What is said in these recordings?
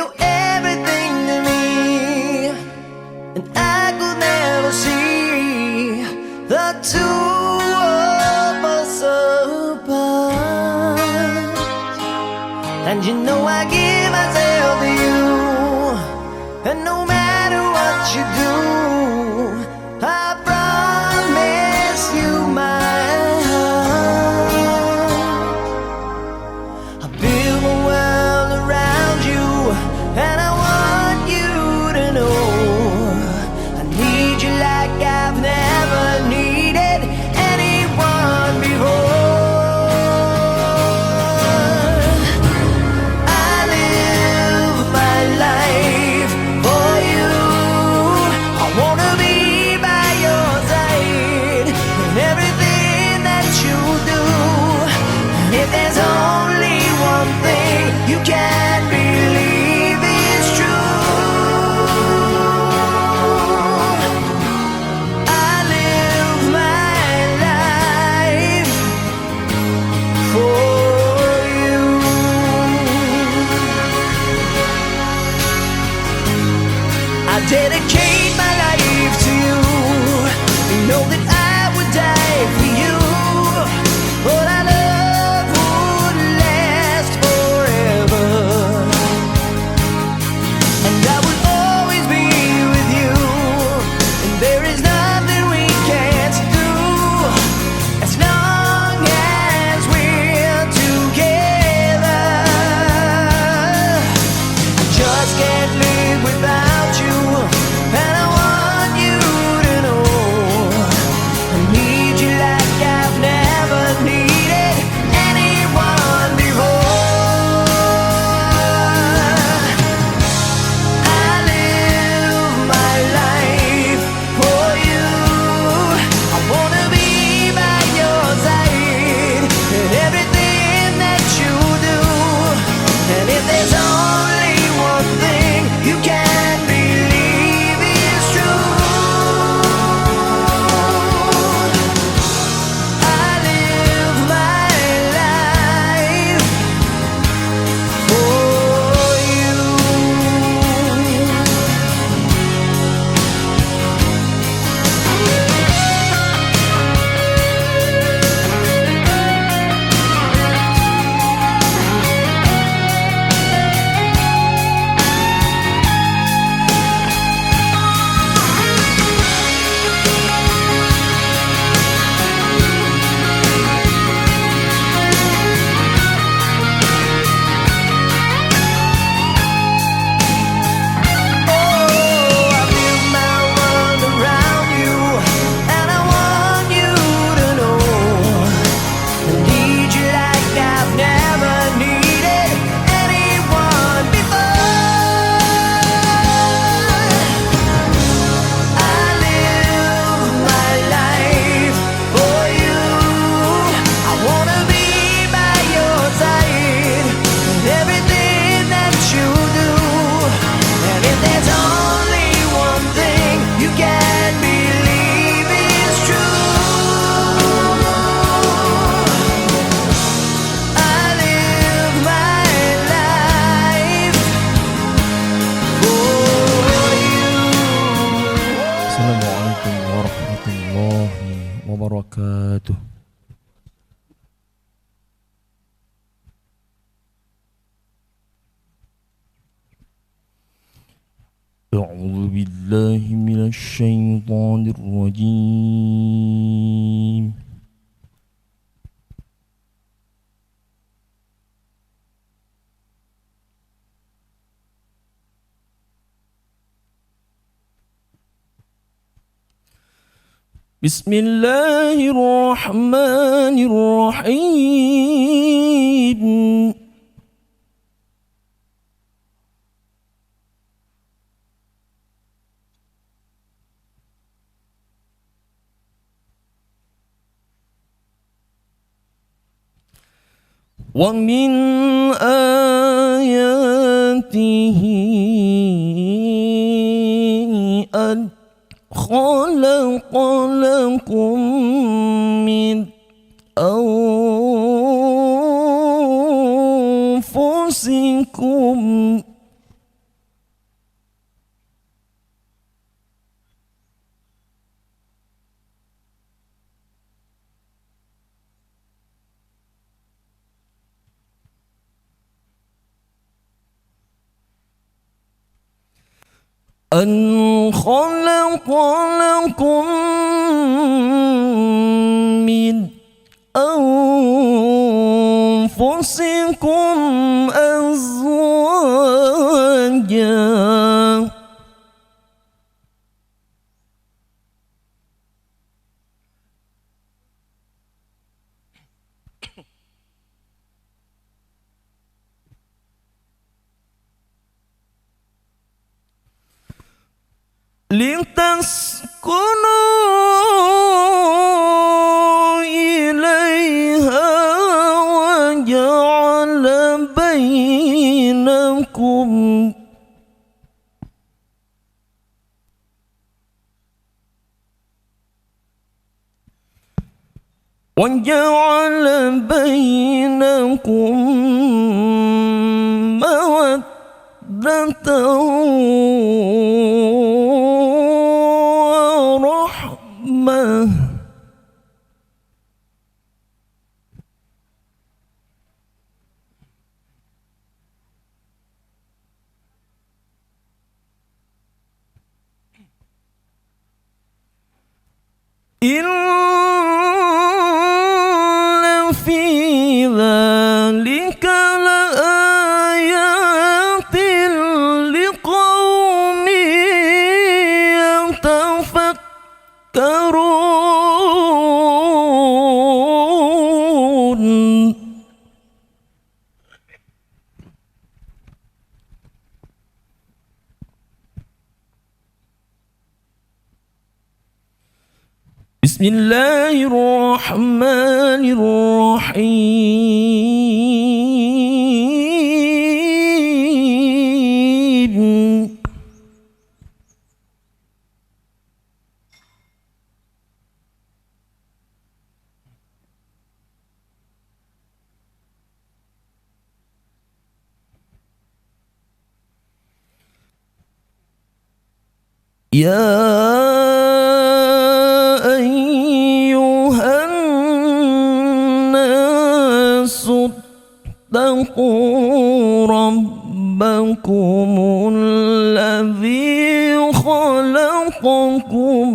you're everything to me, and I could never see the two of us apart. And you know I give myself to you, and no matter what you do, I promise you my heart. I build a world around you, and I want you to know I need you like I've never needed anyone before. I live my life for you. I wanna be by your side in everything that you do. And if there's only one thing you can't believe is true, I live my life for you. I dedicate my life to you. You know that I would die for you, but our love would last forever, and I will always be with you. And there is nothing we can't do as long as we're together. I just can't live without you, and I want you to know I need you like I've never needed anyone before. I live my life for you. I wanna be by your side in everything that you do. And if there's only one thing you can't believe is true, I live my life for you. I build my world around you, and I want you to know I need you like I've never needed anyone before. I live my life for you. I wanna be by your side in everything that you do. And if there's only one thing you can't believe is true, I live my life for you. Assalamualaikum warahmatullahi wabarakatuh. أعوذ بالله من الشيطان الرجيم. بسم الله الرحمن الرحيم. ومن آياته أن خلق لكم من أنفسكم أن خلق لكم من أنفسكم أزواجا لتسكنوا إليها وجعل بينكم مودة ورحمة إن في ذلك لآيات لقوم يتفكرون بسم الله الرحمن الرحيم يا أيها الناس اتقوا ربكم الذي خلقكم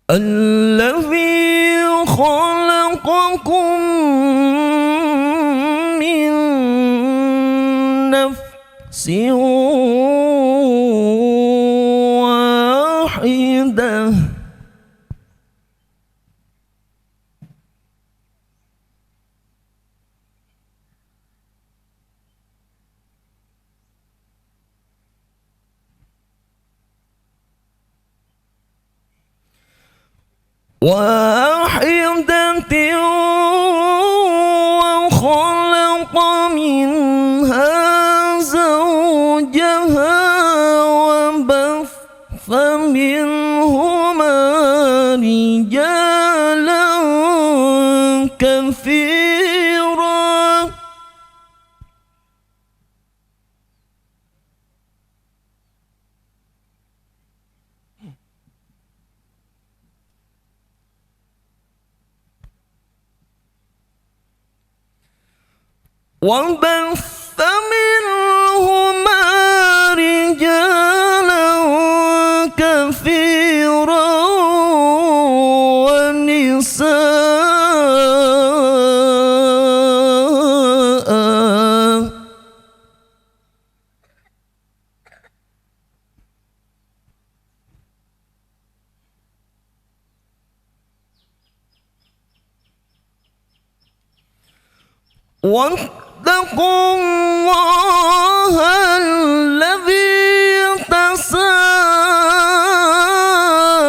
الذي خلقكم من نفس واحدة وخلق منها زوجها وبث منهما رجالا كثيرا وبث منهما رجالا كثيرا ونساء واتقوا الله الذي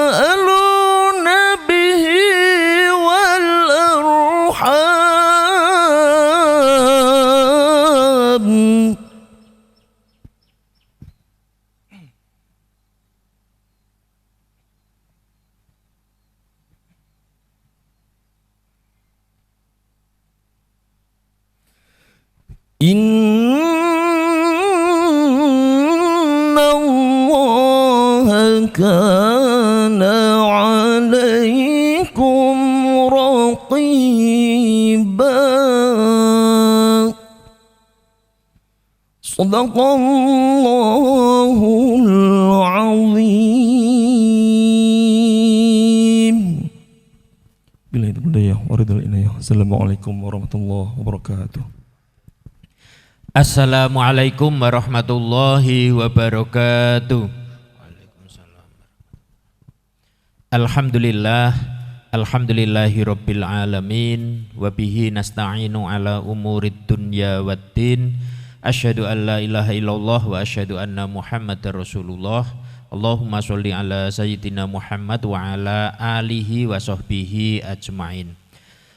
تساءلون به والأرحام Inna Allah kana alaikum raqiba. Sadaqallahul azim. Bila itu budaya waridul inayah. Assalamualaikum warahmatullahi wabarakatuh. Assalamualaikum warahmatullahi wabarakatuh. Waalaikumsalam. Alhamdulillah, alhamdulillahi rabbil alamin, wa bihi nasta'inu ala umurid dunya waddin. Asyhadu an la ilaha illallah wa asyhadu anna Muhammadar Rasulullah. Allahumma sholli ala sayyidina Muhammad wa ala alihi wa sahbihi ajmain.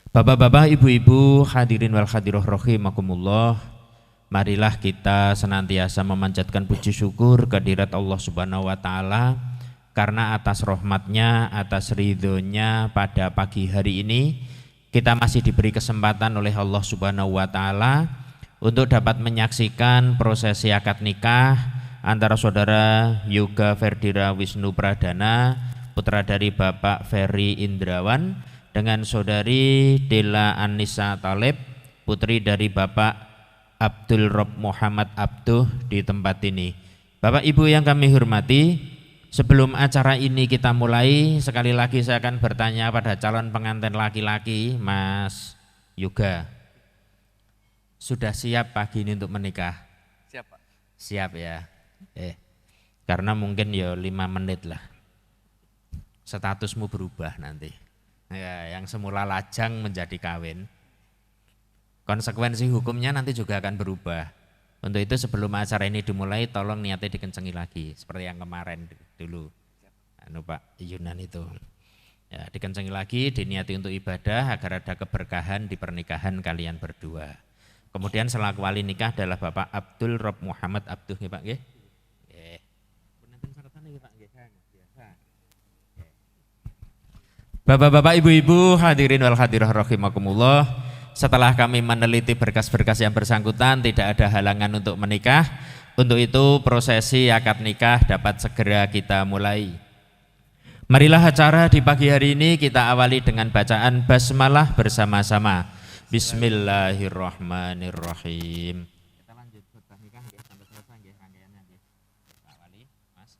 Bapak-bapak, ibu-ibu, hadirin wal hadiroh rahimakumullah. Marilah kita senantiasa memanjatkan puji syukur kehadirat Allah Subhanahu wa taala karena atas rahmatnya, atas ridhonya pada pagi hari ini kita masih diberi kesempatan oleh Allah Subhanahu wa taala untuk dapat menyaksikan prosesi akad nikah antara saudara Yoga Ferdira Wisnu Pradana, putra dari Bapak Ferry Indrawan, dengan saudari Dela Anissa Taleb, putri dari Bapak Abdul Rob Muhammad Abduh di tempat ini. Bapak Ibu yang kami hormati, sebelum acara ini kita mulai, sekali lagi saya akan bertanya pada calon pengantin laki-laki, Mas Yoga. Sudah siap pagi ini untuk menikah? Siap, Pak. Siap ya. Karena mungkin ya 5 menit lah. Statusmu berubah nanti. Ya, yang semula lajang menjadi kawin. Konsekuensi hukumnya nanti juga akan berubah. Untuk itu sebelum acara ini dimulai, tolong niatnya dikencengi lagi seperti yang kemarin dulu. Pak Yunan itu. Ya, dikencengi lagi, diniati untuk ibadah agar ada keberkahan di pernikahan kalian berdua. Kemudian selaku wali nikah adalah Bapak Abdul Rob Muhammad Abduh, ya Pak nggih. Nggih. Bapak-bapak, ibu-ibu, hadirin wal hadirah rahimakumullah. Setelah kami meneliti berkas-berkas yang bersangkutan, tidak ada halangan untuk menikah. Untuk itu prosesi akad nikah dapat segera kita mulai. Marilah acara di pagi hari ini kita awali dengan bacaan basmalah bersama-sama. Bismillahirrahmanirrahim. Kita lanjut khutbah nikah ya, sampai selesai ya rangkaiannya ya. Pak Wali, Mas.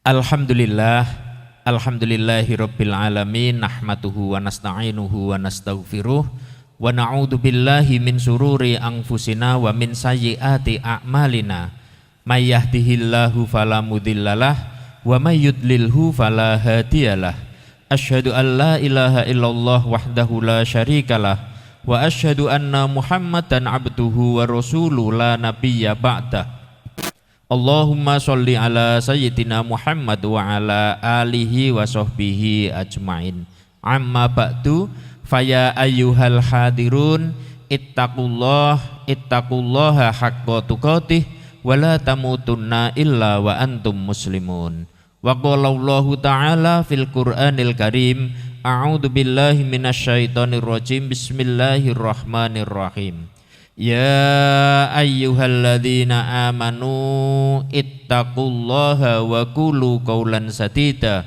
Alhamdulillah. Alhamdulillahirabbil alamin, nahmaduhu wa nasta'inuhu wa nastaghfiruh wa na'udzu billahi min sururi anfusina wa min sayyiati a'malina. May yahdihillahu fala mudhillalah wa may yudlilhu fala hadiyalah. Asyhadu an la ilaha illallah wahdahu la syarikalah wa asyhadu anna Muhammadan abduhu wa rasuluhu la nabiyya ba'dah. Allahumma sholli ala sayyidina Muhammad wa ala alihi wa sahbihi ajmain. Amma ba'du, faya ayyuhal hadirun ittaqullaha haqqa tuqatih wa la tamutunna illa wa antum muslimun. Wa qala Allahu ta'ala fil Qur'anil Karim, a'udzu billahi minasyaitonir rajim, bismillahirrahmanirrahim. Ya ayyuhalladzina amanu ittaqullaha wa qulu qawlan sadida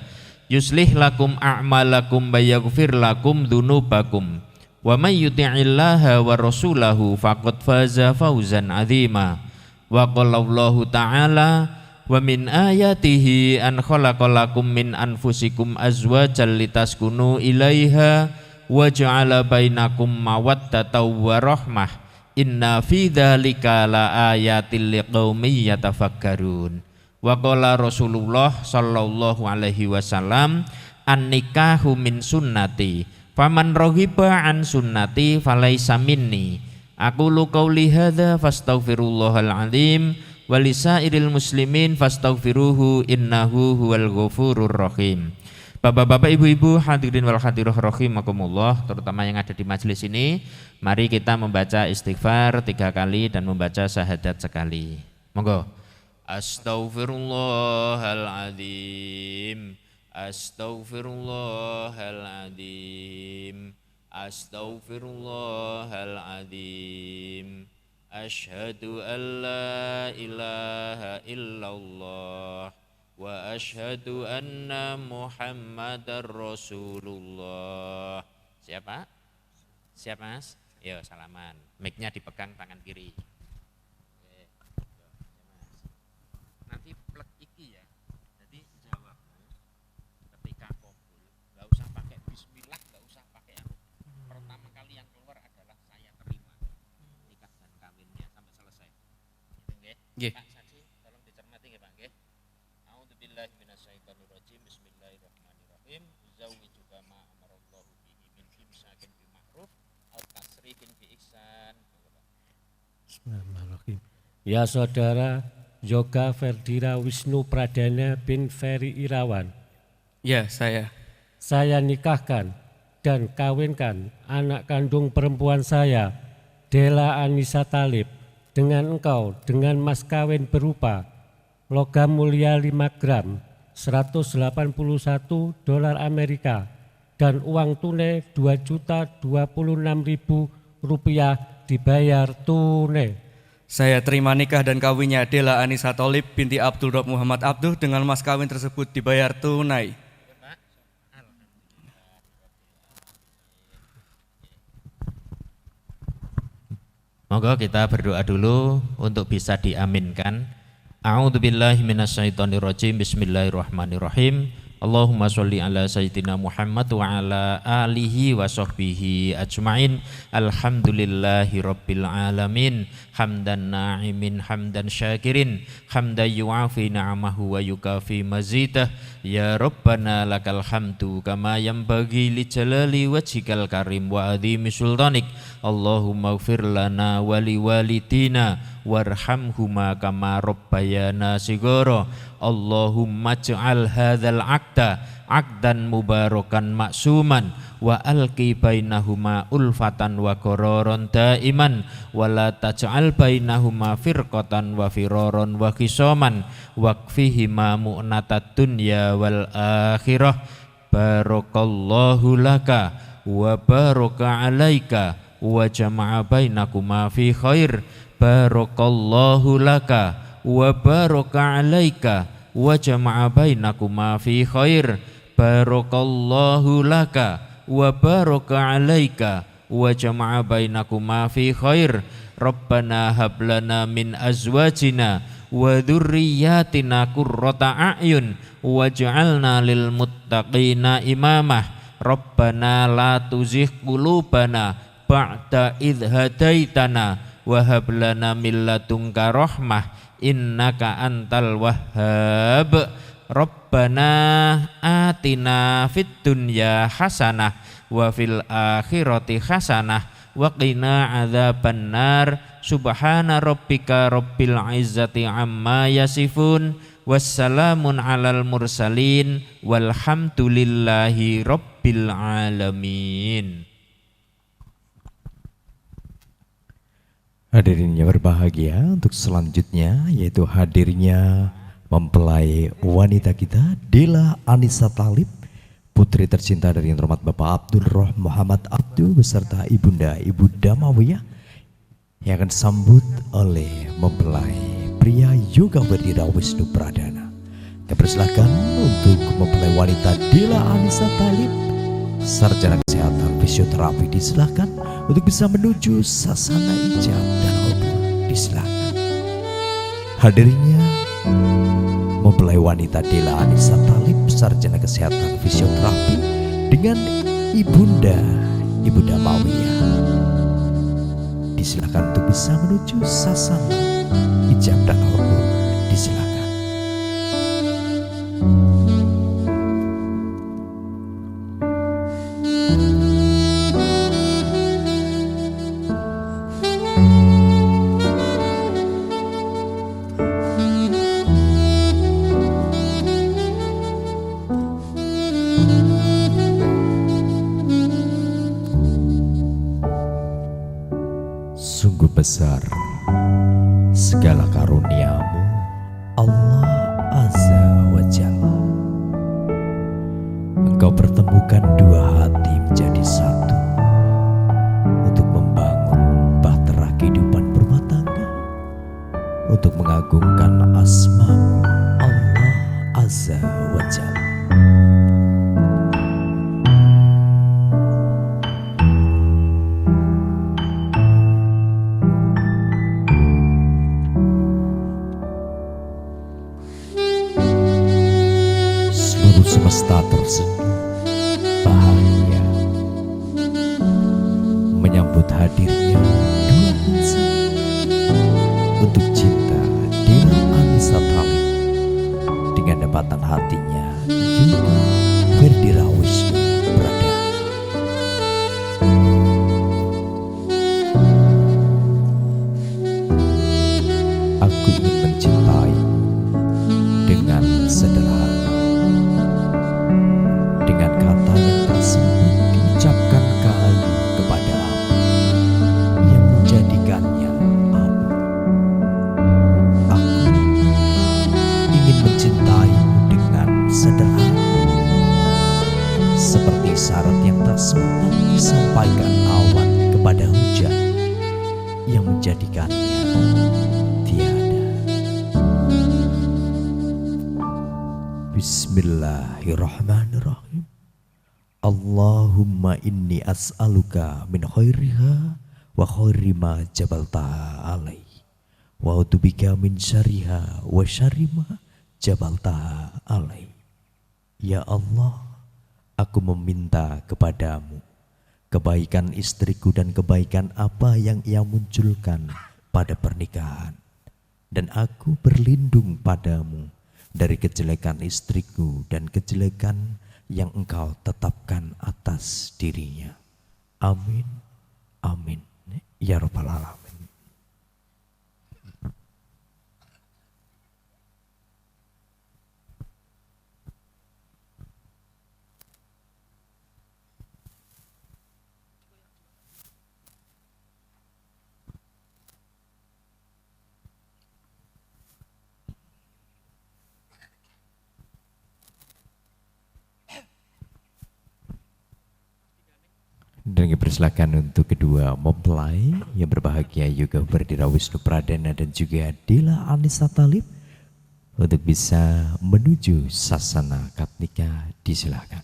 yuslih lakum a'malakum wa yaghfir lakum dzunubakum wa may yuti'illaha wa rasulahu faqad faza fawzan 'azima. Wa qala Allahu ta'ala wa min ayatihi an khalaqalakum min anfusikum azwajan litaskunu ilaiha wa ja'ala bainakum mawaddatan wa rahmah. Inna fi dzalika la ayatil liqaumin yatafakkarun. Wa qala Rasulullah sallallahu alaihi wasallam, an-nikahu min sunnati faman raghiba an sunnati falaisa minni. Aqulu qauli hadza fastaghfirullahal azim wa lisairil muslimin fastaghfiruhu innahu huwal ghafurur rahim. Bapak-bapak, ibu-ibu, hadirin wal hadirah rahimakumullah, terutama yang ada di majelis ini, mari kita membaca istighfar 3 kali dan membaca syahadat sekali. Monggo. Astaghfirullahaladzim, astaghfirullahaladzim, Astaghfirullahaladzim. Asyhadu an la ilaha illallah wa asyhadu anna Muhammadar Rasulullah. Siapa? Siap Mas? Yo salaman. Mic-nya dipegang tangan kiri. Oke. Yo, Mas. Nanti plek iki ya. Jadi jawabmu ketika qabul, enggak usah pakai bismillah, enggak usah pakai apa. Pertama kali yang keluar adalah saya terima nikah dan kawinnya sampai selesai. Gitu nggih? Nggih. Pak Saksi, tolong dicermati nggih Pak nggih. A'udzubillahi minasyaitonirrajim. Bismillahirrahmanirrahim. Zawwijuka ma amarallahu bihi min imsakin bi ma'ruf aw tasrifin bi ihsan. Bismillahirrahmanirrahim. Ya saudara Yoga Ferdira Wisnu Pradana bin Ferry Irawan, Ya, saya. saya nikahkan dan kawinkan anak kandung perempuan saya, Dela Anissa Talib, dengan engkau dengan mas kawin berupa logam mulia 5 gram, 181 dolar Amerika, dan uang tunai 2.026.000 rupiah dibayar tunai. Saya terima nikah dan kawinnya Dela Anissa Talib binti Abdul Rob Muhammad Abduh dengan mas kawin tersebut dibayar tunai. Monggo kita berdoa dulu untuk bisa diaminkan. A'udzubillahi minasyaitonirrajim. Bismillahirrahmanirrahim. Allahumma sholli ala sayyidina Muhammad wa ala alihi wa sahbihi ajma'in. Alhamdulillahi rabbil alamin. Hamdan na'imin hamdan syakirin. Hamdan yu'afi na'amahu wa yukafi mazidah. Ya Rabbana lakal hamdu kama yanbaghi li jalali wajhikal karim wa adhimi sultanik. Allahumma ighfir lana wa li walidina warhamhuma kama rabbayana shighara. Allahumma ij'al hadzal aqda aqdan mubarakan maksuman wa alqi bainahuma ulfatan wa qararan daiman wa la taj'al bainahuma firqatan wa firaran wa khisaman waqfihima mu'natad dunya wal akhirah. Barakallahu laka wa baraka alaika wa jama'a bainakuma fi khair. Barakallahu laka wa baraka alaika wa jama'a bainakuma fi khair. Barakallahu laka wa baraka alaika wa jama'a bainakuma fi khair. Rabbana hab lana min azwajina wa dzurriyyatina qurrata a'yun waj'alna lil muttaqina imamah. Rabbana la tuzigh qulubana ba'da idh hadaitana wa hab lana min ladunka rahmah innaka antal wahhab. Rabbana atina fid dunya hasanah wa fil akhirati hasanah wa qina adzabannar. Subhana rabbika rabbil izzati amma yasifun wassalamun alal mursalin walhamdulillahi rabbil alamin. Hadirin yang berbahagia, untuk selanjutnya yaitu hadirnya mempelai wanita kita Dela Anissa Talib, putri tercinta dari yang terhormat Bapak Abdul Roh Muhammad Abduh beserta Ibunda Ibu Damawiyah, yang akan disambut oleh mempelai pria Yoga Ferdira Wisnu Pradana. Kami persilahkan untuk mempelai wanita Dela Anissa Talib, sarjana kesehatan fisioterapi, disilahkan untuk bisa menuju sasana ijab dan obor, disilahkan. Hadirnya mempelai wanita Dela Anissa Talib, sarjana kesehatan fisioterapi, dengan Ibunda Ibu Damawiyah, disilahkan untuk bisa menuju sasana ijab dan obor, disilahkan. Sungguh besar segala karunia-Mu, Allah Azza wa Jalla. Engkau pertemukan dua hati menjadi satu, hadirnya dua insan untuk cinta Dela Anissa Thalib dengan dapatan hatinya Yoga Ferdira Wisnu Pradana. Aku ingin mencintai dengan sederhana, dengan kata yang tak sempat diucapkan kali kepadamu, yang menjadikannya abu. Aku ingin mencintaimu dengan sederhana, seperti syarat yang tak sempat disampaikan awan kepada hujan, yang menjadikannya tiada. Bismillahirrahmanirrahim. Allahumma inni as'aluka min khairiha wa khairi ma jabaltaha alai, wa a'udzubika min syarriha wa syarri ma jabaltaha alai. Ya Allah, aku meminta kepadamu kebaikan istriku dan kebaikan apa yang ia munculkan pada pernikahan, dan aku berlindung padamu dari kejelekan istriku dan kejelekan yang engkau tetapkan atas dirinya. Amin, amin, ya Rabbal Alamin. Dan dipersilakan untuk kedua mempelai yang berbahagia Yoga Ferdira Wisnu Pradana dan juga Dela Anissa Thalib untuk bisa menuju sasana akad nikah. Disilakan.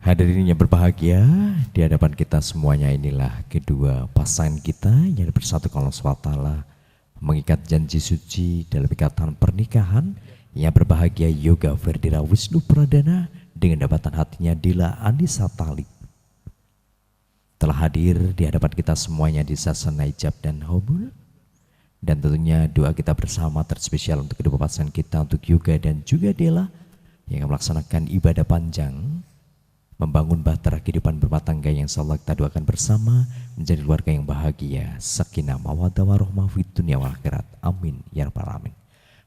Hadirin yang berbahagia, di hadapan kita semuanya inilah kedua pasangan kita yang bersatukan Allah SWT mengikat janji suci dalam ikatan pernikahan. Yang berbahagia Yoga Ferdira Wisnu Pradana dengan dapatan hatinya Dela Anissa Thalib telah hadir di hadapan kita semuanya di sasana ijab dan hobul. Dan tentunya doa kita bersama terspesial untuk kedua pasangan kita, untuk Yoga dan juga Dela yang akan melaksanakan ibadah panjang membangun bahtera kehidupan berumah tangga yang insyaallah kita doakan bersama menjadi keluarga yang bahagia, sakinah mawaddah warahmah fid dunya wal akhirat. Amin ya rabbal alamin.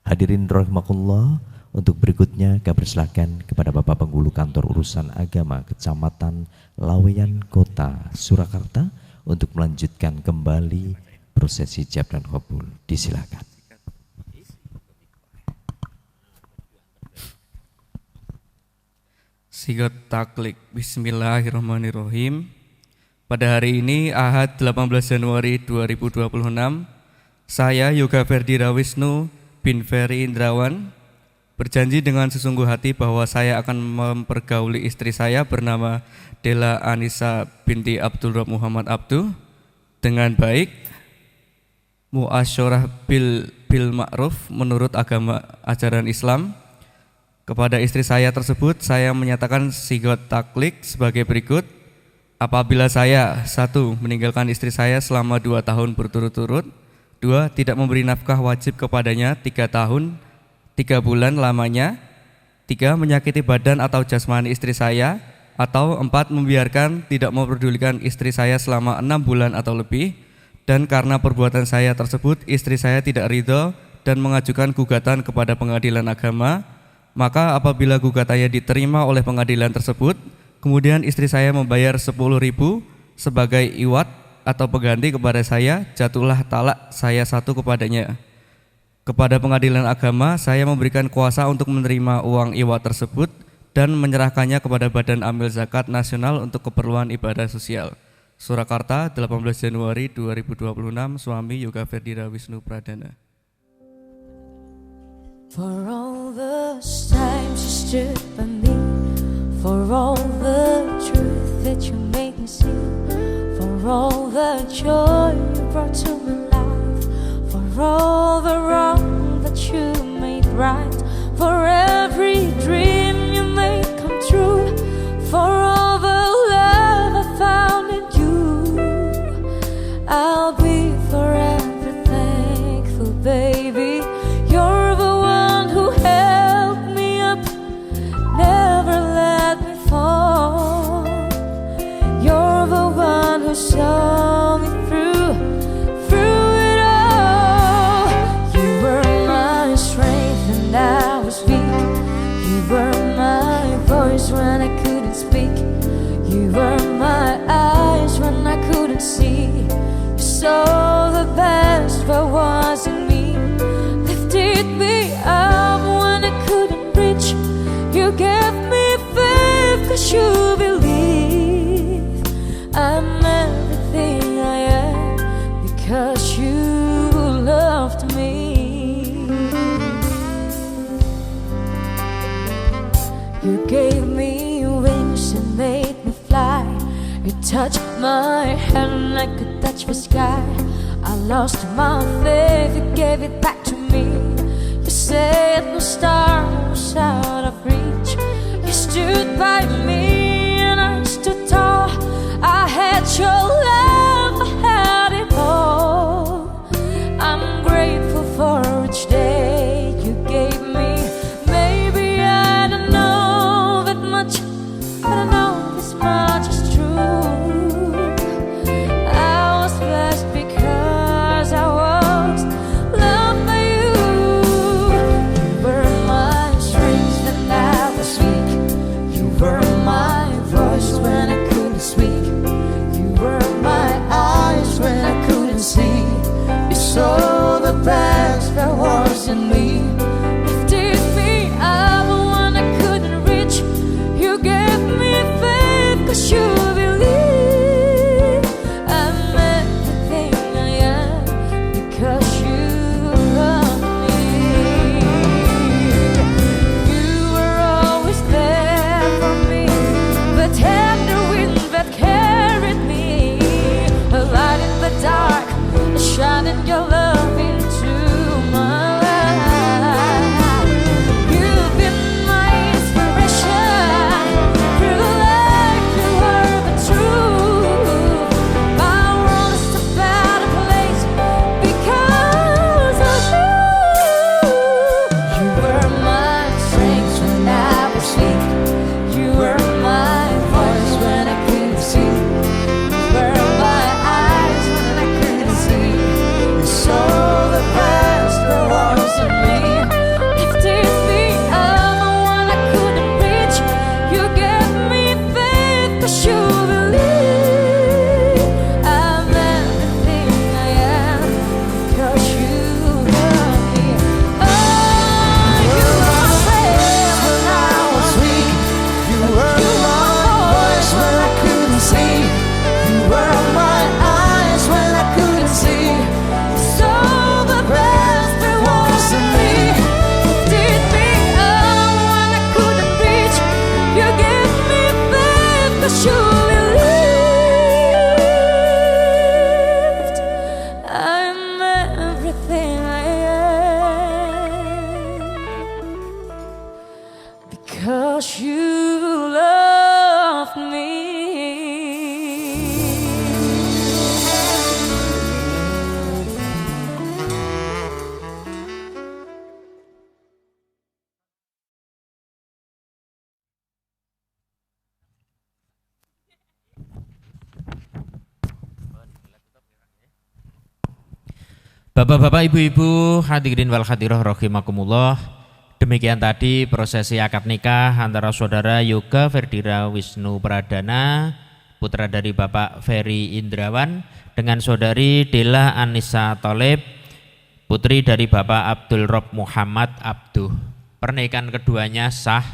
Hadirin rahimakumullah, untuk berikutnya kami persilakan kepada Bapak Penghulu Kantor Urusan Agama Kecamatan Laweyan Kota Surakarta untuk melanjutkan kembali prosesi ijab dan qabul. Disilakan. Sigot taklik. Bismillahirrahmanirrahim. Pada hari ini Ahad 18 Januari 2026, saya Yoga Ferdira Wisnu bin Ferry Indrawan berjanji dengan sesungguh hati bahwa saya akan mempergauli istri saya bernama Dela Anissa binti Abdul Rabb Muhammad Abduh dengan baik, muasyarah bil ma'ruf menurut agama ajaran Islam. Kepada istri saya tersebut, saya menyatakan sigot taklik sebagai berikut. Apabila saya 1. meninggalkan istri saya selama 2 tahun berturut-turut, 2. tidak memberi nafkah wajib kepadanya 3 tahun 3 bulan lamanya, 3. menyakiti badan atau jasmani istri saya, atau 4. membiarkan tidak memperdulikan istri saya selama 6 bulan atau lebih, dan karena perbuatan saya tersebut istri saya tidak ridho dan mengajukan gugatan kepada pengadilan agama. Maka apabila gugatannya diterima oleh pengadilan tersebut, kemudian istri saya membayar 10.000 sebagai iwat atau pengganti kepada saya, jatuhlah talak saya 1 kepadanya. Kepada pengadilan agama, saya memberikan kuasa untuk menerima uang iwat tersebut dan menyerahkannya kepada Badan Amil Zakat Nasional untuk keperluan ibadah sosial. Surakarta, 18 Januari 2026, suami Yoga Ferdira Wisnu Pradana. For all the times you stood by me, for all the truth that you made me see, for all the joy you brought to my life, for all the wrong that you made right, for every dream you made come true, for all the love I found in you, I'll be forever thankful, baby. You're the one who held me up, never let me fall. You're the one who saw me through it all. You were my strength and I was weak. You were my voice when I couldn't speak. You were my eyes when I couldn't see. You saw the best that was in me, lifted me up when I couldn't reach. You gave me faith 'cause you believe I'm everything I am because you loved me. You gave me wings and made me fly. You touched my hand like I touched the sky. I lost my faith, you gave it back to me. You said no star was out of reach. You stood by me and I stood tall. I had your love, I had it all. I'm grateful for each day you gave me. Maybe I don't know that much, but I know this much is true. I was blessed because I was loved by you. You were my strength when I was weak. You were my voice when I couldn't speak. You were my eyes when I couldn't see. You saw the best that was in me, lifted me up when I couldn't reach. You gave me faith 'cause you believe I'm everything I am because you love me. You were always there for me, the tender wind that carried me, a light in the dark, a shine in your love into my life. You've been my inspiration, through life you were the truth. My world is a better place because of you. You were my strength when I was weak. You were my voice when I couldn't see. You were my eyes when I couldn't see. You saw the best that was in me, lifted me up when I couldn't reach. You gave me faith 'cause you believe I'm everything I am because you love me. Oh, you were my strength when I was weak. You were my voice when I couldn't see. You were my eyes when I couldn't see. You saw the best that was in me, lifted me up when I couldn't reach. You gave me faith 'cause you believed I'm everything I am because you loved me. Bapak-bapak, ibu-ibu, hadirin wal hadiroh rahimakumullah. Demikian tadi prosesi akad nikah antara saudara Yoga Ferdira Wisnu Pradana, putra dari Bapak Ferry Indrawan, dengan saudari Dela Anissa Thalib, putri dari Bapak Abdul Rob Muhammad Abduh. Pernikahan keduanya sah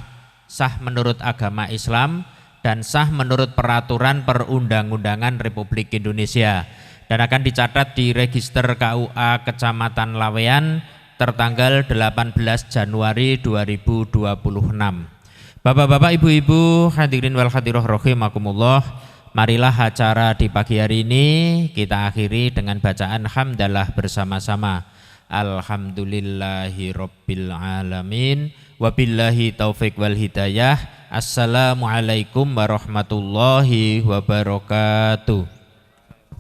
menurut agama Islam dan sah menurut peraturan perundang-undangan Republik Indonesia dan akan dicatat di Register KUA Kecamatan Laweyan tertanggal 18 Januari 2026. Bapak-bapak, ibu-ibu, hadirin wal hadiroh rahimakumullah, marilah acara di pagi hari ini kita akhiri dengan bacaan hamdalah bersama-sama. Alhamdulillahi Rabbil Alamin, wabillahi taufik wal hidayah. Assalamualaikum warahmatullahi wabarakatuh.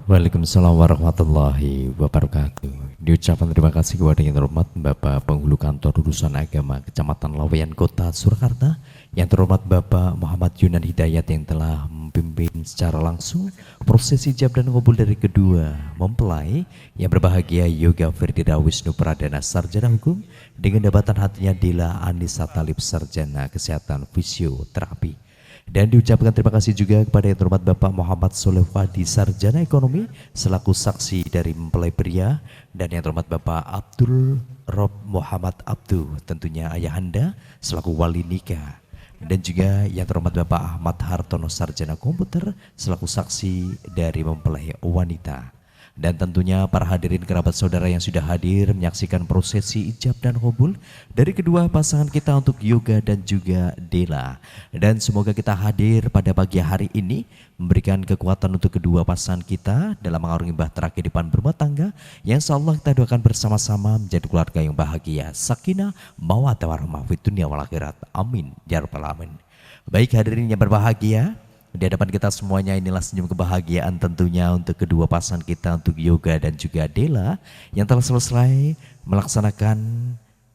Waalaikumsalam warahmatullahi wabarakatuh. Diucapkan terima kasih kepada yang terhormat Bapak Penghulu Kantor Urusan Agama Kecamatan Laweyan Kota Surakarta, yang terhormat Bapak Muhammad Yunan Hidayat yang telah memimpin secara langsung prosesi ijab dan qabul dari kedua mempelai yang berbahagia Yoga Ferdira Wisnu Pradana Sarjana Hukum dengan jabatan hatinya Dela Anissa Talib Sarjana Kesehatan Fisioterapi. Dan diucapkan terima kasih juga kepada yang terhormat Bapak Muhammad Soleh Wadi Sarjana Ekonomi selaku saksi dari mempelai pria, dan yang terhormat Bapak Abdul Rob Muhammad Abdu tentunya ayahanda selaku wali nikah, dan juga yang terhormat Bapak Ahmad Hartono Sarjana Komputer selaku saksi dari mempelai wanita. Dan tentunya para hadirin kerabat saudara yang sudah hadir menyaksikan prosesi ijab dan qabul dari kedua pasangan kita untuk Yoga dan juga Dela. Dan semoga kita hadir pada pagi hari ini memberikan kekuatan untuk kedua pasangan kita dalam mengarungi bahtera kehidupan berumah tangga yang insyaallah kita doakan bersama-sama menjadi keluarga yang bahagia, sakinah, mawaddah warahmah fid dunya wal akhirat. Amin ya rabbal alamin. Baik hadirin yang berbahagia, di hadapan kita semuanya inilah senyum kebahagiaan tentunya untuk kedua pasangan kita untuk Yoga dan juga Dela yang telah selesai melaksanakan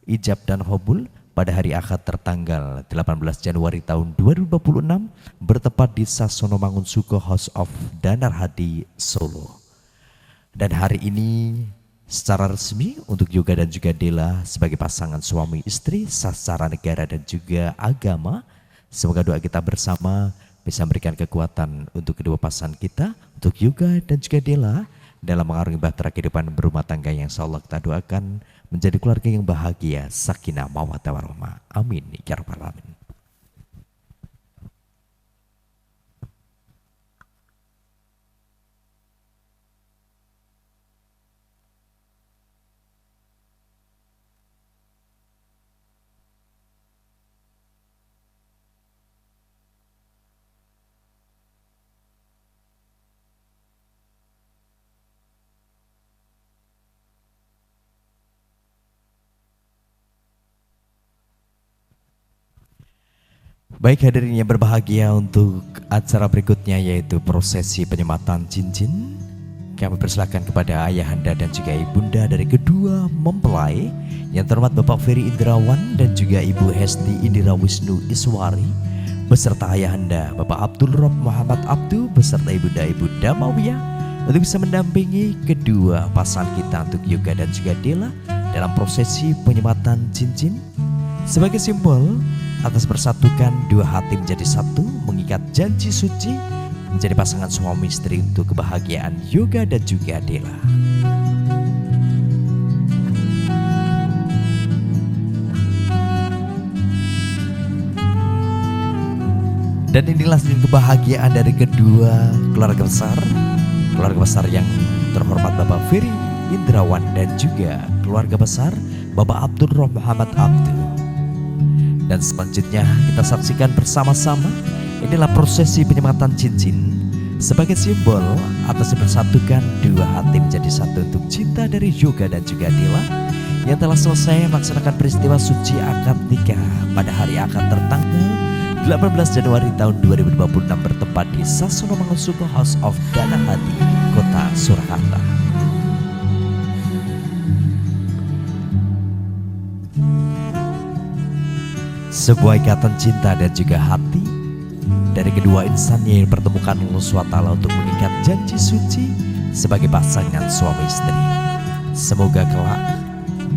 ijab dan qabul pada hari Ahad tertanggal 18 Januari tahun 2026 bertepat di Sasono Mangunsuko House of Danar Hadi Solo. Dan hari ini secara resmi untuk Yoga dan juga Dela sebagai pasangan suami istri secara negara dan juga agama, semoga doa kita bersama bisa memberikan kekuatan untuk kedua pasangan kita, untuk Yoga dan juga Dela dalam mengarungi bahtera kehidupan berumah tangga yang insyaallah kita doakan menjadi keluarga yang bahagia, sakinah, mawaddah warahmah. Amin ya rabbal alamin. Baik hadirin yang berbahagia, untuk acara berikutnya yaitu prosesi penyematan cincin, kami persilakan kepada ayahanda dan juga ibunda dari kedua mempelai yang terhormat Bapak Ferry Indrawan dan juga Ibu Hesti Indira Wisnu Iswari beserta ayahanda Bapak Abdul Rob Muhammad Abdu beserta ibunda Ibu Damawiyah untuk bisa mendampingi kedua pasangan kita untuk Yoga dan juga Dela dalam prosesi penyematan cincin sebagai simbol atas persatukan dua hati menjadi satu, mengikat janji suci menjadi pasangan suami istri untuk kebahagiaan Yoga dan juga Dela. Dan inilah kebahagiaan dari kedua keluarga besar yang terhormat Bapak Ferry Indrawan dan juga keluarga besar Bapak Abdul Roh Muhammad Abdu. Dan selanjutnya kita saksikan bersama-sama inilah prosesi penyematan cincin sebagai simbol atas dipersatukan dua hati menjadi satu untuk cinta dari Yoga dan juga Dela yang telah selesai melaksanakan peristiwa suci akad nikah pada hari akad tertanggal 18 Januari tahun 2026 bertempat di Sasono Mangunsuko House of Danar Hadi, Kota Surakarta. Sebuah ikatan cinta dan juga hati dari kedua insan yang dipertemukan Allah SWT untuk mengikat janji suci sebagai pasangan suami istri. Semoga kelak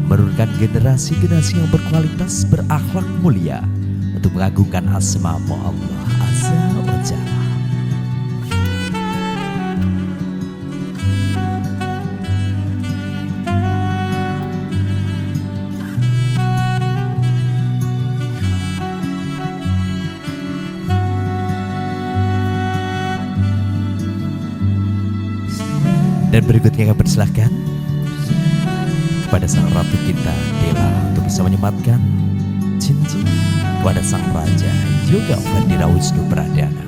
menurunkan generasi-generasi yang berkualitas, berakhlak mulia untuk mengagungkan asma-Mu Allah Azza wa Jalla. Dan berikutnya kami persilahkan kepada sang ratu kita Dela untuk bisa menyematkan cincin kepada sang raja Yoga Ferdira Wisnu Pradana.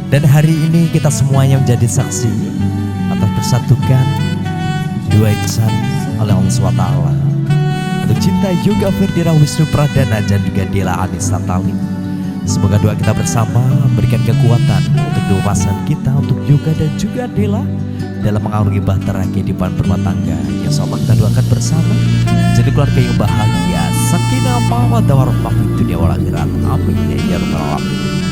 Dan hari ini kita semuanya menjadi saksi atas persatukan dua insan oleh Allah SWT untuk cinta Yoga Ferdira Wisnu Pradana dan juga Dela Anissa Talib. Semoga doa kita bersama memberikan kekuatan untuk dua pasangan kita, untuk Yoga dan juga Dela, dalam mengarungi bahtera kehidupan berumah tangga yang sama kita doakan bersama jadi keluarga yang bahagia, sakinah mawaddah warahmah fid dunya wal akhirat. Amin ya rabbal alamin.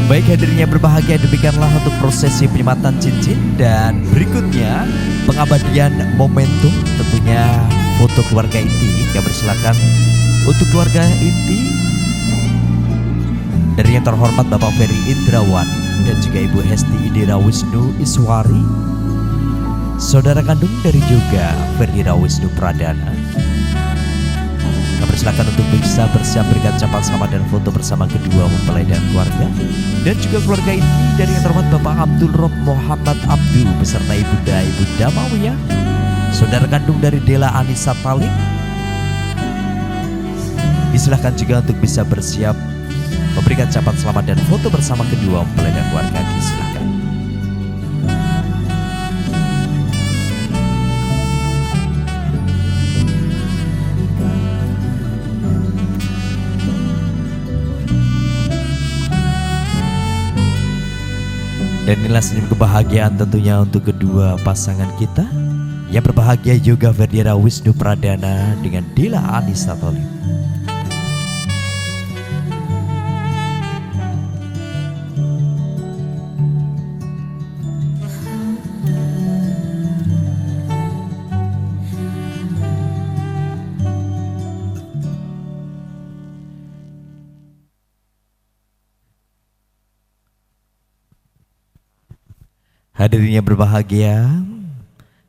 Baik, hadirnya berbahagia, demikianlah untuk prosesi penyematan cincin. Dan berikutnya pengabadian momentum, tentunya foto keluarga inti. Kami persilakan untuk keluarga inti dari yang terhormat Bapak Ferry Indrawan dan juga Ibu Hesti Indira Wisnu Iswari, saudara kandung dari juga Ferdira Wisnu Pradana. Silakan untuk bisa bersiap berikan ucapan selamat dan foto bersama kedua mempelai dan keluarga, dan juga keluarga inti dari yang terhormat Bapak Abdul Rob Muhammad Abdu beserta Ibunda Mawiyah, saudara kandung dari Dela Anissa Talib. Disilahkan juga untuk bisa bersiap memberikan ucapan selamat dan foto bersama kedua mempelai dan keluarga. Disilahkan. Dan inilah senyum kebahagiaan tentunya untuk kedua pasangan kita yang berbahagia, Yoga Ferdira Wisnu Pradana dengan Dela Anissa Talib. Hadirin yang berbahagia,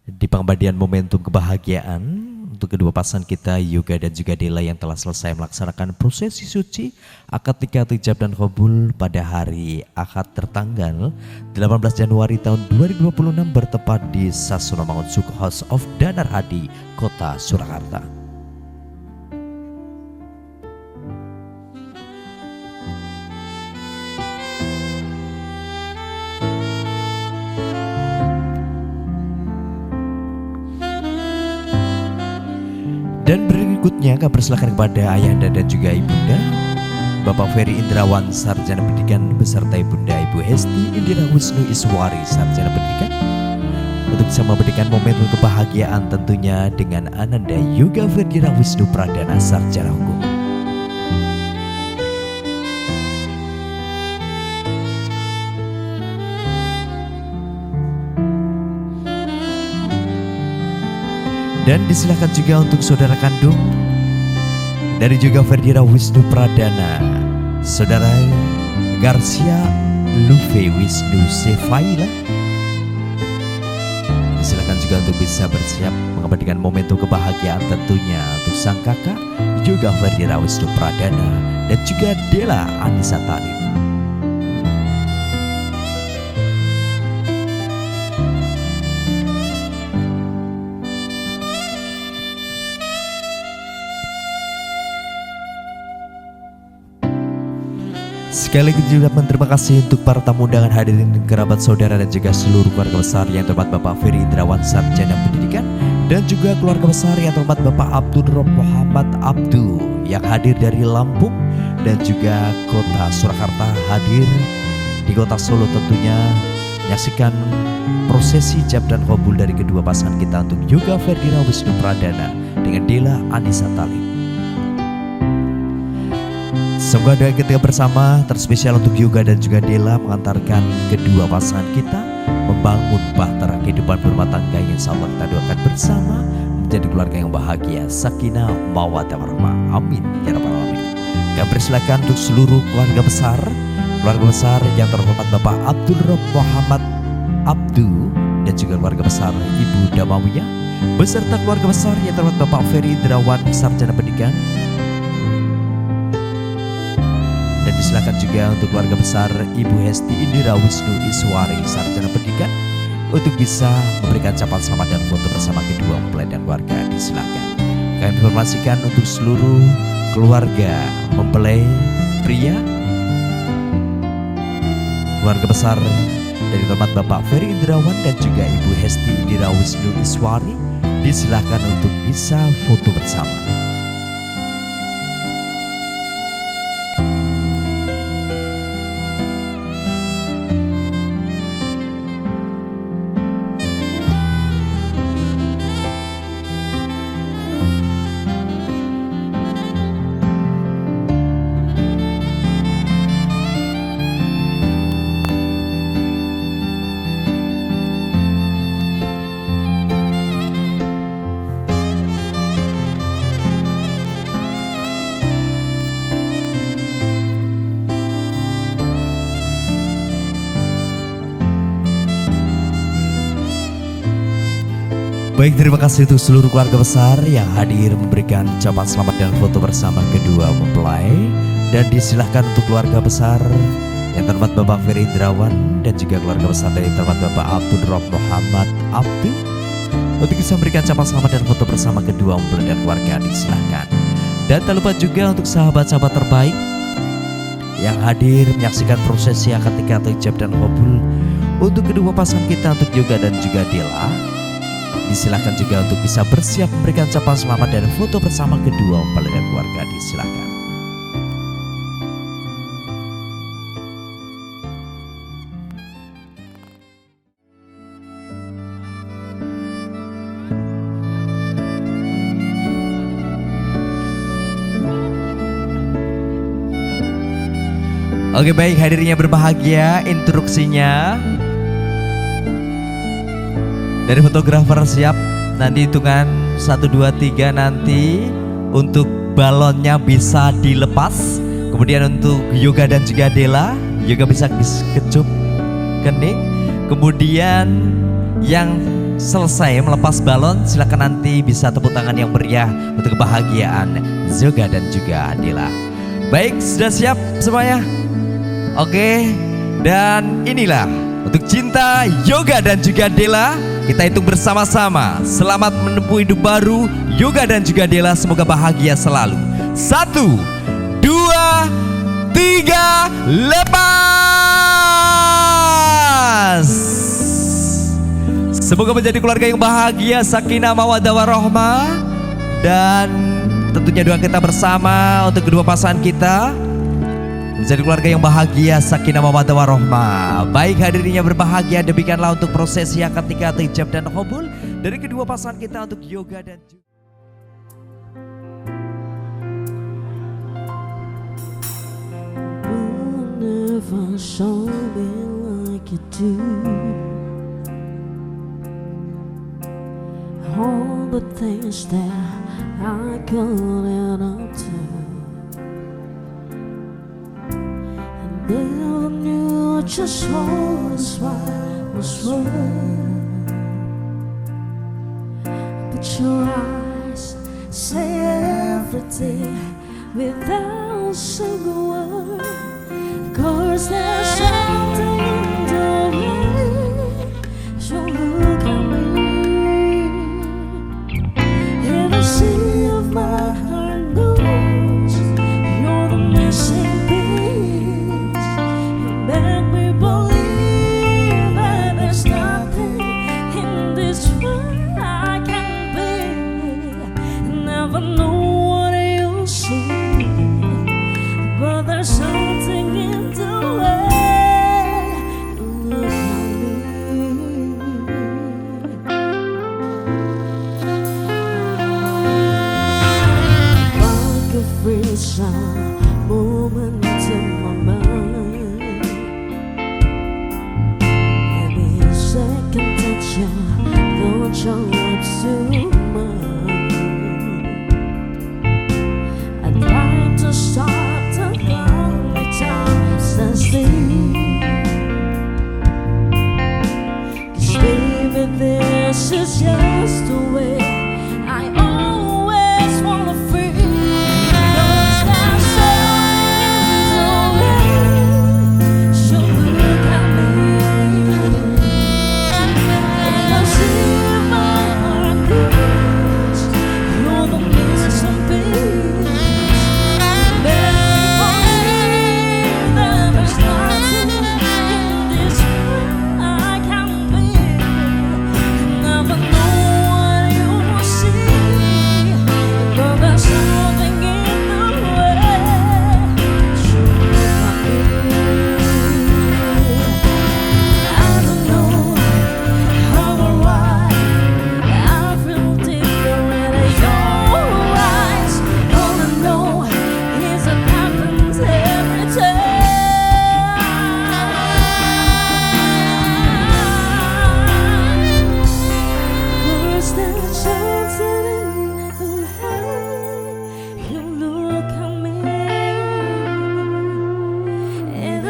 di pengabadian momentum kebahagiaan untuk kedua pasangan kita Yoga dan juga Dela yang telah selesai melaksanakan prosesi suci akad nikah, ijab dan qabul pada hari Ahad tertanggal 18 Januari tahun 2026 bertepat di Sasunamangun Suku House of Danar Hadi, Kota Surakarta. Dan berikutnya kami persilakan kepada ayahanda dan juga ibunda Bapak Ferry Indrawan, Sarjana Pendidikan, beserta ibunda Ibu Hesti Indira Wisnu Iswari, Sarjana Pendidikan, untuk bisa memberikan momentum kebahagiaan tentunya dengan Ananda Yoga Ferdira Wisnu Pradana, Sarjana Hukum. Dan disilakan juga untuk saudara kandung dari juga Ferdira Wisnu Pradana, saudara Garcia Lufe Wisnu Sefaila. Disilakan juga untuk bisa bersiap mengabadikan momentum kebahagiaan tentunya untuk sang kakak juga Ferdira Wisnu Pradana dan juga Dela Anissa Talib. Sekali lagi juga terima kasih untuk para tamu undangan, hadirin kerabat saudara dan juga seluruh keluarga besar yang terhormat Bapak Ferry Indrawan, Sarjana Pendidikan, dan juga keluarga besar yang terhormat Bapak Abdul Rob Muhammad Abdu yang hadir dari Lampung dan juga Kota Surakarta, hadir di Kota Solo tentunya menyaksikan prosesi ijab dan qabul dari kedua pasangan kita untuk Yoga Ferdira Wisnu Pradana dengan Dela Anissa Talib. Semoga doa kita bersama terspesial untuk Yoga dan juga Dela mengantarkan kedua pasangan kita membangun bahtera kehidupan berumah tangga yang insya Allah kita doakan bersama menjadi keluarga yang bahagia, sakinah, mawaddah warahmah. Amin ya rabbal alamin. Kami persilakan untuk seluruh keluarga besar yang terhormat Bapak Abdul Rob Muhammad Abdu dan juga keluarga besar Ibu Damawiyah beserta keluarga besar yang terhormat Bapak Ferry Indrawan, sarjana pendidikan, dan disilakan juga untuk keluarga besar Ibu Hesti Indira Wisnu Iswari, sarjana pendidikan, untuk bisa memberikan ucapan selamat dan foto bersama kedua mempelai dan keluarga. Disilakan. Kami informasikan untuk seluruh keluarga mempelai pria, keluarga besar dari terhormat Bapak Ferry Indrawan dan juga Ibu Hesti Indira Wisnu Iswari, disilakan untuk bisa foto bersama. Baik, terima kasih untuk seluruh keluarga besar yang hadir memberikan ucapan selamat dan foto bersama kedua mempelai. Dan disilahkan untuk keluarga besar yang terhormat Bapak Ferry Indrawan dan juga keluarga besar dari terhormat Bapak Abdul Rob Muhammad Abdu untuk bisa memberikan ucapan selamat dan foto bersama kedua mempelai dan keluarga. Disilahkan. Dan tak lupa juga untuk sahabat-sahabat terbaik yang hadir menyaksikan prosesi akad nikah atau ijab dan qabul untuk kedua pasangan kita, untuk Yoga dan juga Dela. Disilakan juga untuk bisa bersiap memberikan ucapan selamat dan foto bersama kedua mempelai dan keluarga. Disilakan. Oke, baik, hadirnya berbahagia, instruksinya dari fotografer siap. Nanti hitungan 1, 2, 3 nanti untuk balonnya bisa dilepas. Kemudian untuk Yoga dan juga Dela, Yoga bisa kecup kening. Kemudian yang selesai melepas balon, silakan nanti bisa tepuk tangan yang meriah untuk kebahagiaan Yoga dan juga Dela. Baik, sudah siap semuanya? Oke, dan inilah untuk cinta Yoga dan juga Dela. Kita hitung bersama-sama. Selamat menempuh hidup baru Yoga dan juga Dela. Semoga bahagia selalu. 1, 2, 3, lepas. Semoga menjadi keluarga yang bahagia, sakinah, mawaddah warahmah. Dan tentunya doa kita bersama untuk kedua pasangan kita menjadi keluarga yang bahagia, sakinah, mawaddah warahmah. Baik, hadirinnya berbahagia, demikianlah untuk prosesi akad nikah atau ijab dan qabul dari kedua pasangan kita untuk Yoga dan juga Never saw me like you do. All the things that I couldn't undo. Never knew just what was right was wrong. But your eyes say everything without a single word. 'Cause there's something in the way you look at me. Every sea of my heart knows you're the missing piece. Make me believe that there's nothing in this world I can be. Never know what you'll see, but there's something in the way you look at me. Like a freeze moment in my mind. Maybe a second touch, don't your lips to mine.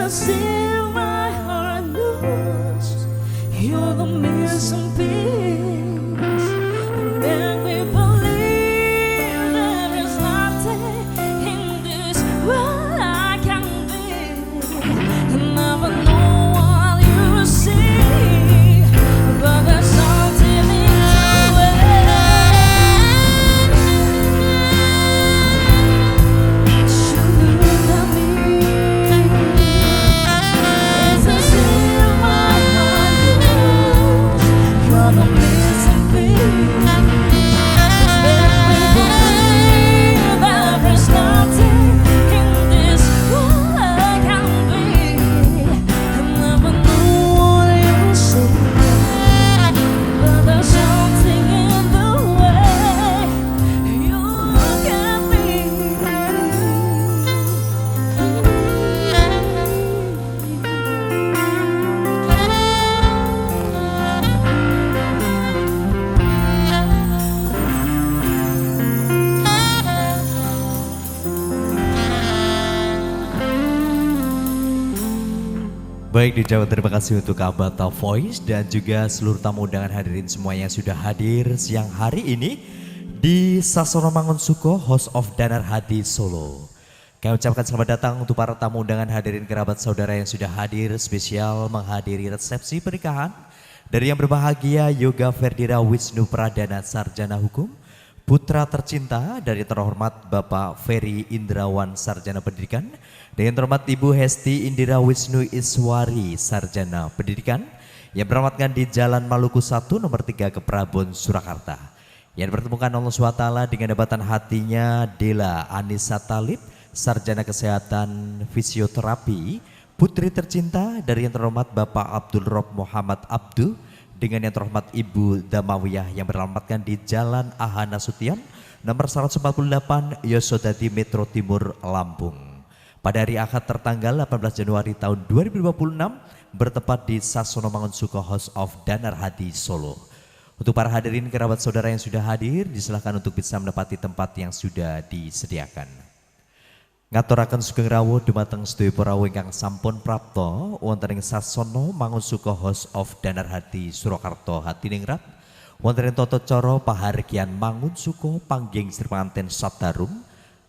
see my heart lose. You're the missing piece. Make me believe there is nothing in this world I can be. Never know what you see, but there's something in the way. You look at me, as I see my heart lose. You're the missing piece. Make me believe there is nothing in this world I can be. I never know what you say, but there's something in the way you look at me. Baik, dijawab terima kasih untuk Abata Voice dan juga seluruh tamu undangan hadirin semuanya yang sudah hadir siang hari ini di Sasono Mangunsuko House of Danar Hati Solo. Kami ucapkan selamat datang untuk para tamu undangan hadirin kerabat saudara yang sudah hadir spesial menghadiri resepsi pernikahan dari yang berbahagia Yoga Ferdira Wisnu Pradana Sarjana Hukum, putra tercinta dari terhormat Bapak Ferry Indrawan Sarjana Pendidikan, dan yang terhormat Ibu Hesti Indira Wisnu Iswari Sarjana Pendidikan yang beralamatkan di Jalan Maluku 1 nomor 3 Keprabon Surakarta, yang dipertemukan Allah SWT dengan jabatan hatinya Dela Anissa Talib Sarjana Kesehatan Fisioterapi, putri tercinta dari yang terhormat Bapak Abdul Rob Muhammad Abdu dengan yang terhormat Ibu Damawiyah yang beralamatkan di Jalan AH Nasution nomor 148 Yosodati Metro Timur Lampung. Pada hari Ahad tertanggal 18 Januari tahun 2026 bertepat di Sasono Mangunsuko House of Danar Hati Solo. Untuk para hadirin kerabat saudara yang sudah hadir, disilahkan untuk bisa menempati tempat yang sudah disediakan. Ngaturaken sugeng rawuh dumateng sedaya para rawuh ingkang sampun prapta wonten ing Sasono Mangunsuko House of Danar Hati Surakarta Hadiningrat wonten ing tata cara pahargyan Mangunsuko panggih sri panganten Satarum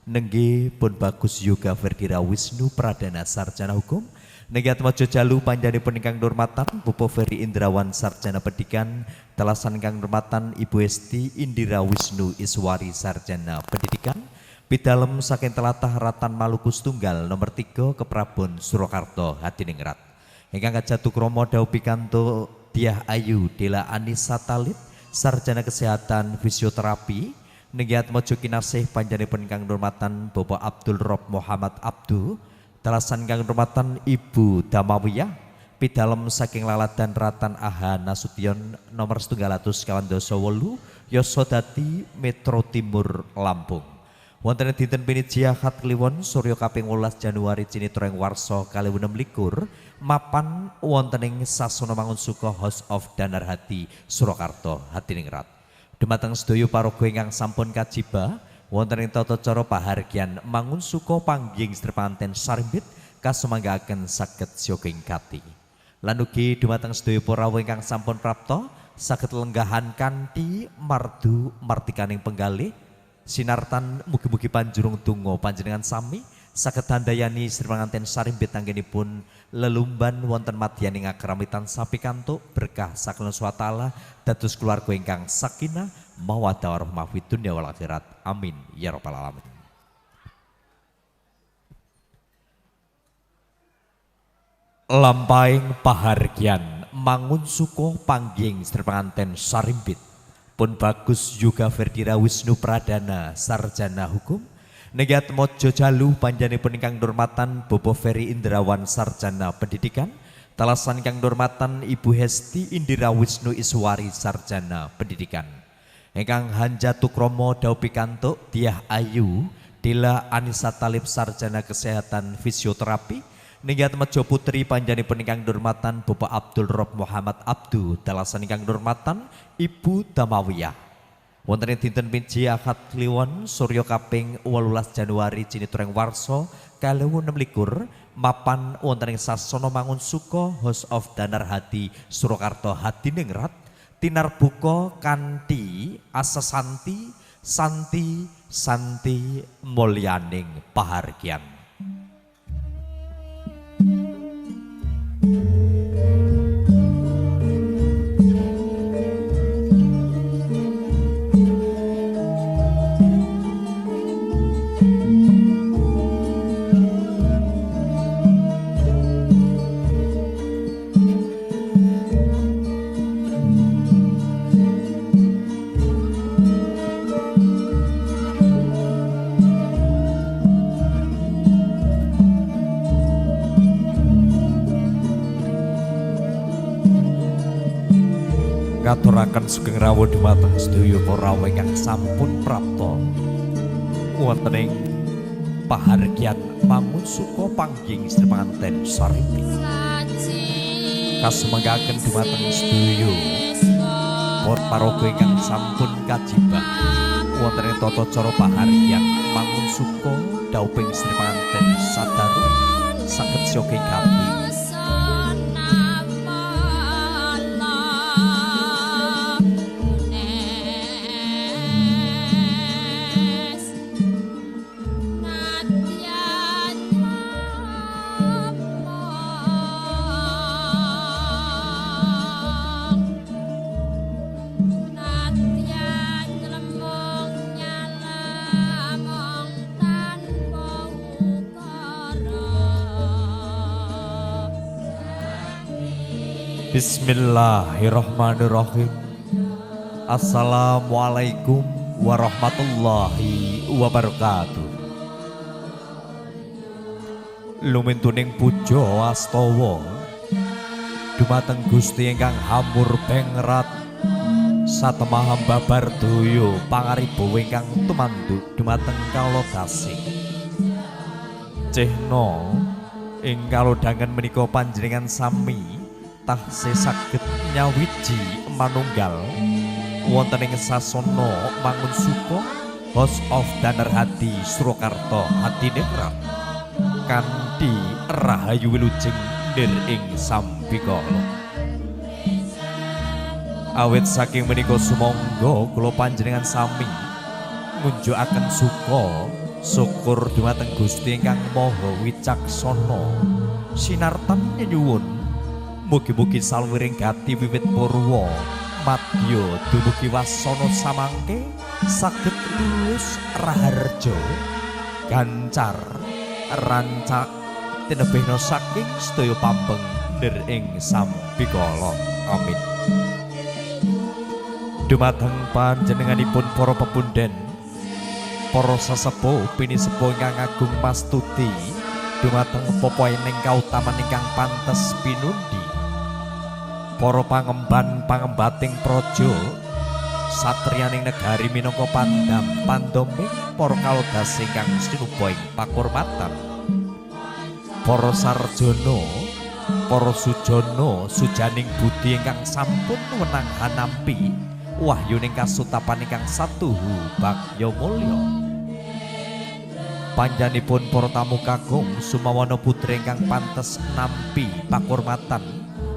nenggih pun bagus Yoga Ferdira Wisnu Pradana Sarjana Hukum, nenggih atmaja jalu panjenenganipun ingkang durmatan Bapak Ferry Indrawan Sarjana Pendidikan, telasan ingkang durmatan Ibu Hesti Indira Wisnu Iswari Sarjana Pendidikan, pidalem saking telatah Ratan Maluku Setunggal nomor 3 Keprabon Surakarta Hadiningrat. Ingkang kajatu krama dawuh pikantuk Diah Ayu Dela Anissa Talib Sarjana Kesehatan Fisioterapi, nenggih atmaja kinasih panjenenganipun ingkang durmatan Bapak Abdul Rob Muhammad Abdu, telasan ingkang durmatan Ibu Damawiyah, pidalem saking laladan Ratan AH Nasution nomor 128 Yosodati Metro Timur Lampung. Wonten dinten piniji Ahad kliwon Surya kaping 18 Januari Cinitra ing warsa 2026 mapan wonten ing Sasono Mangunsuko House of Danar Hati Surakarta Hadiningrat. Dumateng sedaya paraga ingkang sampun kajiba wonten ing tata cara pahargyan Mangunsuko panggih sri panganten sarimbit kasumanggaken saged siyaga ingkati. Lan ugi dumateng sedaya para rawuh ingkang sampun prapta saged lenggahan kanthi mardu martikaning penggalih sinartan mugi-mugi panjurung donga panjenengan sami saged handayani sri panganten sarimbit anggenipun lelumban wonten madyaning akramitan sapikantuk berkah saking Allah SWT dados keluarga ingkang sakinah mawaddah warahmah fid dunya wal akhirat. Amin ya rabbal alamin. Lampahing pahargyan Mangunsuko panggih sri panganten sarimbit pun bagus Yoga Ferdira Wisnu Pradana Sarjana Hukum, nenggih atmaja jalu panjenenganipun ingkang durmatan Bapak Ferry Indrawan Sarjana Pendidikan, telasan ingkang durmatan Ibu Hesti Indira Wisnu Iswari Sarjana Pendidikan. Ingkang hanjatu krama dawuh pikantuk Diah Ayu Dela Anissa Talib Sarjana Kesehatan Fisioterapi, nenggih atmaja putri panjenenganipun ingkang durmatan Bapak Abdul Rob Muhammad Abdu, telasan ingkang durmatan Ibu Damawiyah. Wonten ing dinten pinji Ahad kliwon Surya kaping 18 Januari Cinitra ing warsa 2026 mapan wonten ing sasana Mangun Suko House of Danarhati Surakarta Hadiningrat tinarbuka kanthi asesanti santi mulyaning pahargyan. Ngaturaken sugeng rawuh dhumateng sedaya para ingkang sampun prapta wonten ing pahargyan Mangun Suko panggih istri panganten Sariti. Kasumanggaken dhumateng sedaya para paraga ingkang sampun kajibah wonten ing tata cara pahargyan Mangun Suko dauping istri panganten Sadaru saged syoke kabeh. Bismillahirrahmanirrahim. Assalamualaikum warahmatullahi wabarakatuh. Lumintuning puja astawa dumateng Gusti ingkang hamur bengrat satemah babar daya pangaribo ingkang tumanduk dumateng kawula tasih. Cehna ing kalodhangan menika panjenengan sami taksih saged nyawiji manunggal wonten ing sasana Mangun Suko House of Danarhati Surakarta Hadiningrat kanthi rahayu wilujeng nir ing sambikala. Awit saking menika sumangga kula panjenengan sami ngunjukaken suka syukur dumateng Gusti ingkang Maha Wicaksana sinartan nyuwun mugi-mugi salwiring gati wiwit purwa madya dumugi wasana samangke saged lulus raharja gancar rancak tinebihna saking sedaya pambeng nir ing sambikala. Amin. Dumateng panjenenganipun para pepunden para sesepuh pinisepuh ingkang agung mastuti dumateng popoening kautaman ingkang pantes pinundi para pangemban-pangembating praja satriyaning negari minangka pandam pandoming para kalodas ingkang sinupa ing pakurmatan para sarjana para sujana sujaning budi ingkang sampun wenang hanampi wahyuning kasutapan ingkang satuhu bagya mulya. Panjenenganipun para tamu kakung sumawana putri ingkang pantes nampi pakurmatan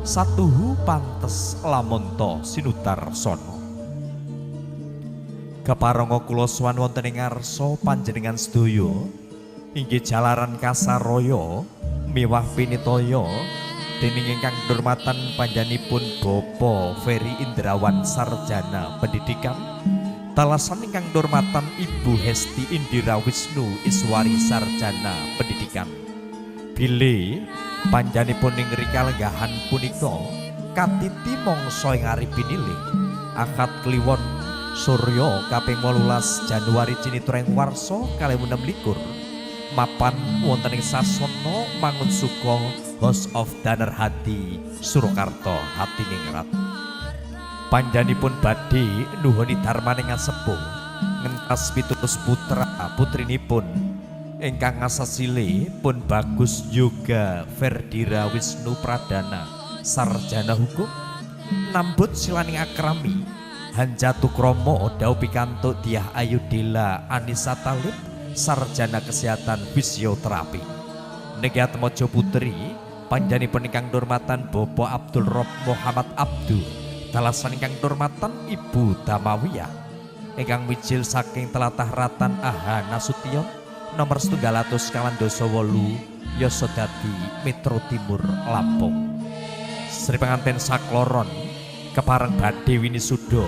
satuhu pantes lamonta sinudarsana. Keparanga kula sowan wonten ing ngarsa panjenengan sedaya inggih jalaran kasaraya miwah pinitaya dening ingkang durmatan panjenenganipun Bapak Ferry Indrawan Sarjana Pendidikan, talasan ingkang durmatan Ibu Hesti Indira Wisnu Iswari Sarjana Pendidikan. Bilih panjenenganipun ing rikalenggahan punika katiti mangsa ing aripinilih akad kliwon Surya kaping 18 Januari Cinitreng Warsa 2026 mapan wonten ing sasana Mangun Suko House of Danarhati Surakarta Hadiningrat. Panjenenganipun badhe nuhuni darmaning sepuh ngentas pitutus putra putrinipun ingkang asasile pun Bagus Yoga Ferdira Wisnu Pradana Sarjana Hukum nambut silaning akrami Hanjatu Kromo Dau Pikantuk Diah Ayu Dela Anissa Talib Sarjana Kesehatan Fisioterapi. niki atmaja putri panjenenganipun ingkang durmatan Bapak Abdul Rob Muhammad Abdul, dalasan ingkang durmatan Ibu Damawiyah ingkang mijil saking tlatah Ratan Aha Nasution nomor 728 Yosodadi Metro Timur Lampung. Sri pengantin sakloron kepareng badhe winisuda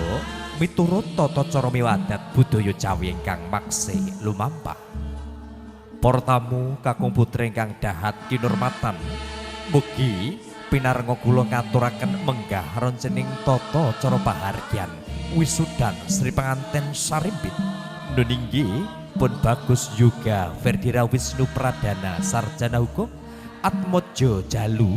miturut tata cara miwadat budaya Jawi ingkang maksih lumampah. Para tamu kakung putri ingkang dahat kinurmatan, mugi pinarenga kula ngaturaken menggah roncening tata cara pahargyan wisudan Sri pengantin sarimpit nuninggi pun bagus juga Ferdira Wisnu Pradana sarjana hukum atmojo jalu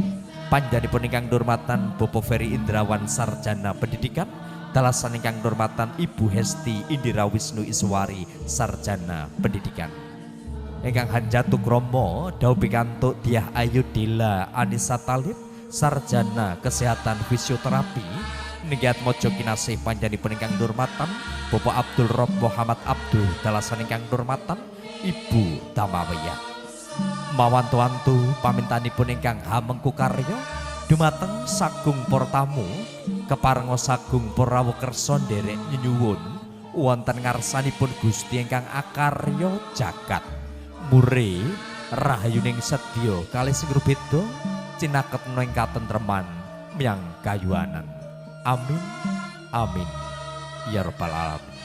panjenenganipun ingkang durmatan Bapak Ferry Indrawan sarjana pendidikan, dalasan ingkang durmatan Ibu Hesti Indira Wisnu Iswari sarjana pendidikan. Ingkang hanjatu kromo dawuh pikantuk Diah Ayu Dela Anissa Talib sarjana kesehatan fisioterapi niki atmaja kinasih panjenenganipun ingkang durmatan Bapak Abdul Rob Muhammad Abdul, dalasan ingkang durmatan Ibu Damawiyah. Mawantu-wantu pamintanipun ingkang hamengku karya dumateng sagung para tamu keparenga sagung para rawuh nderek nyuwun wonten ngarsanipun Gusti ingkang akarya jagat. Mure rahayuning sedya kalih sing beda cinaketna ing katentreman miyang kayuanan. Amin amin ya rabbal alamin.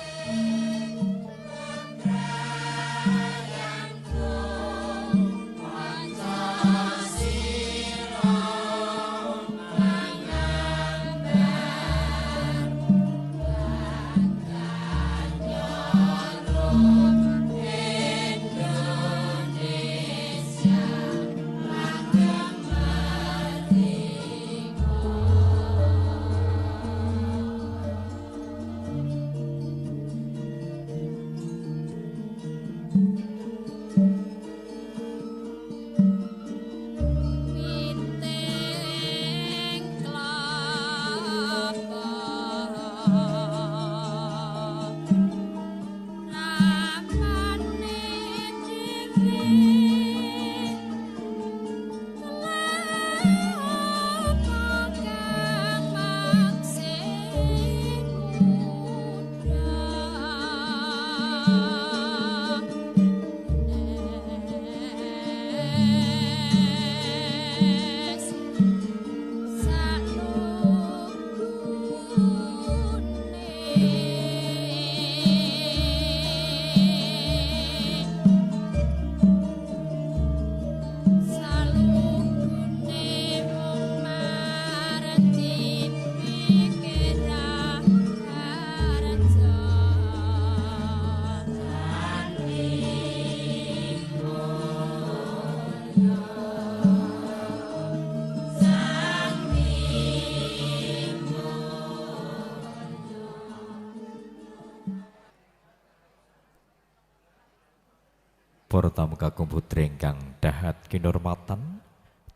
Para tamu kakung putri ingkang dahat kinurmatan,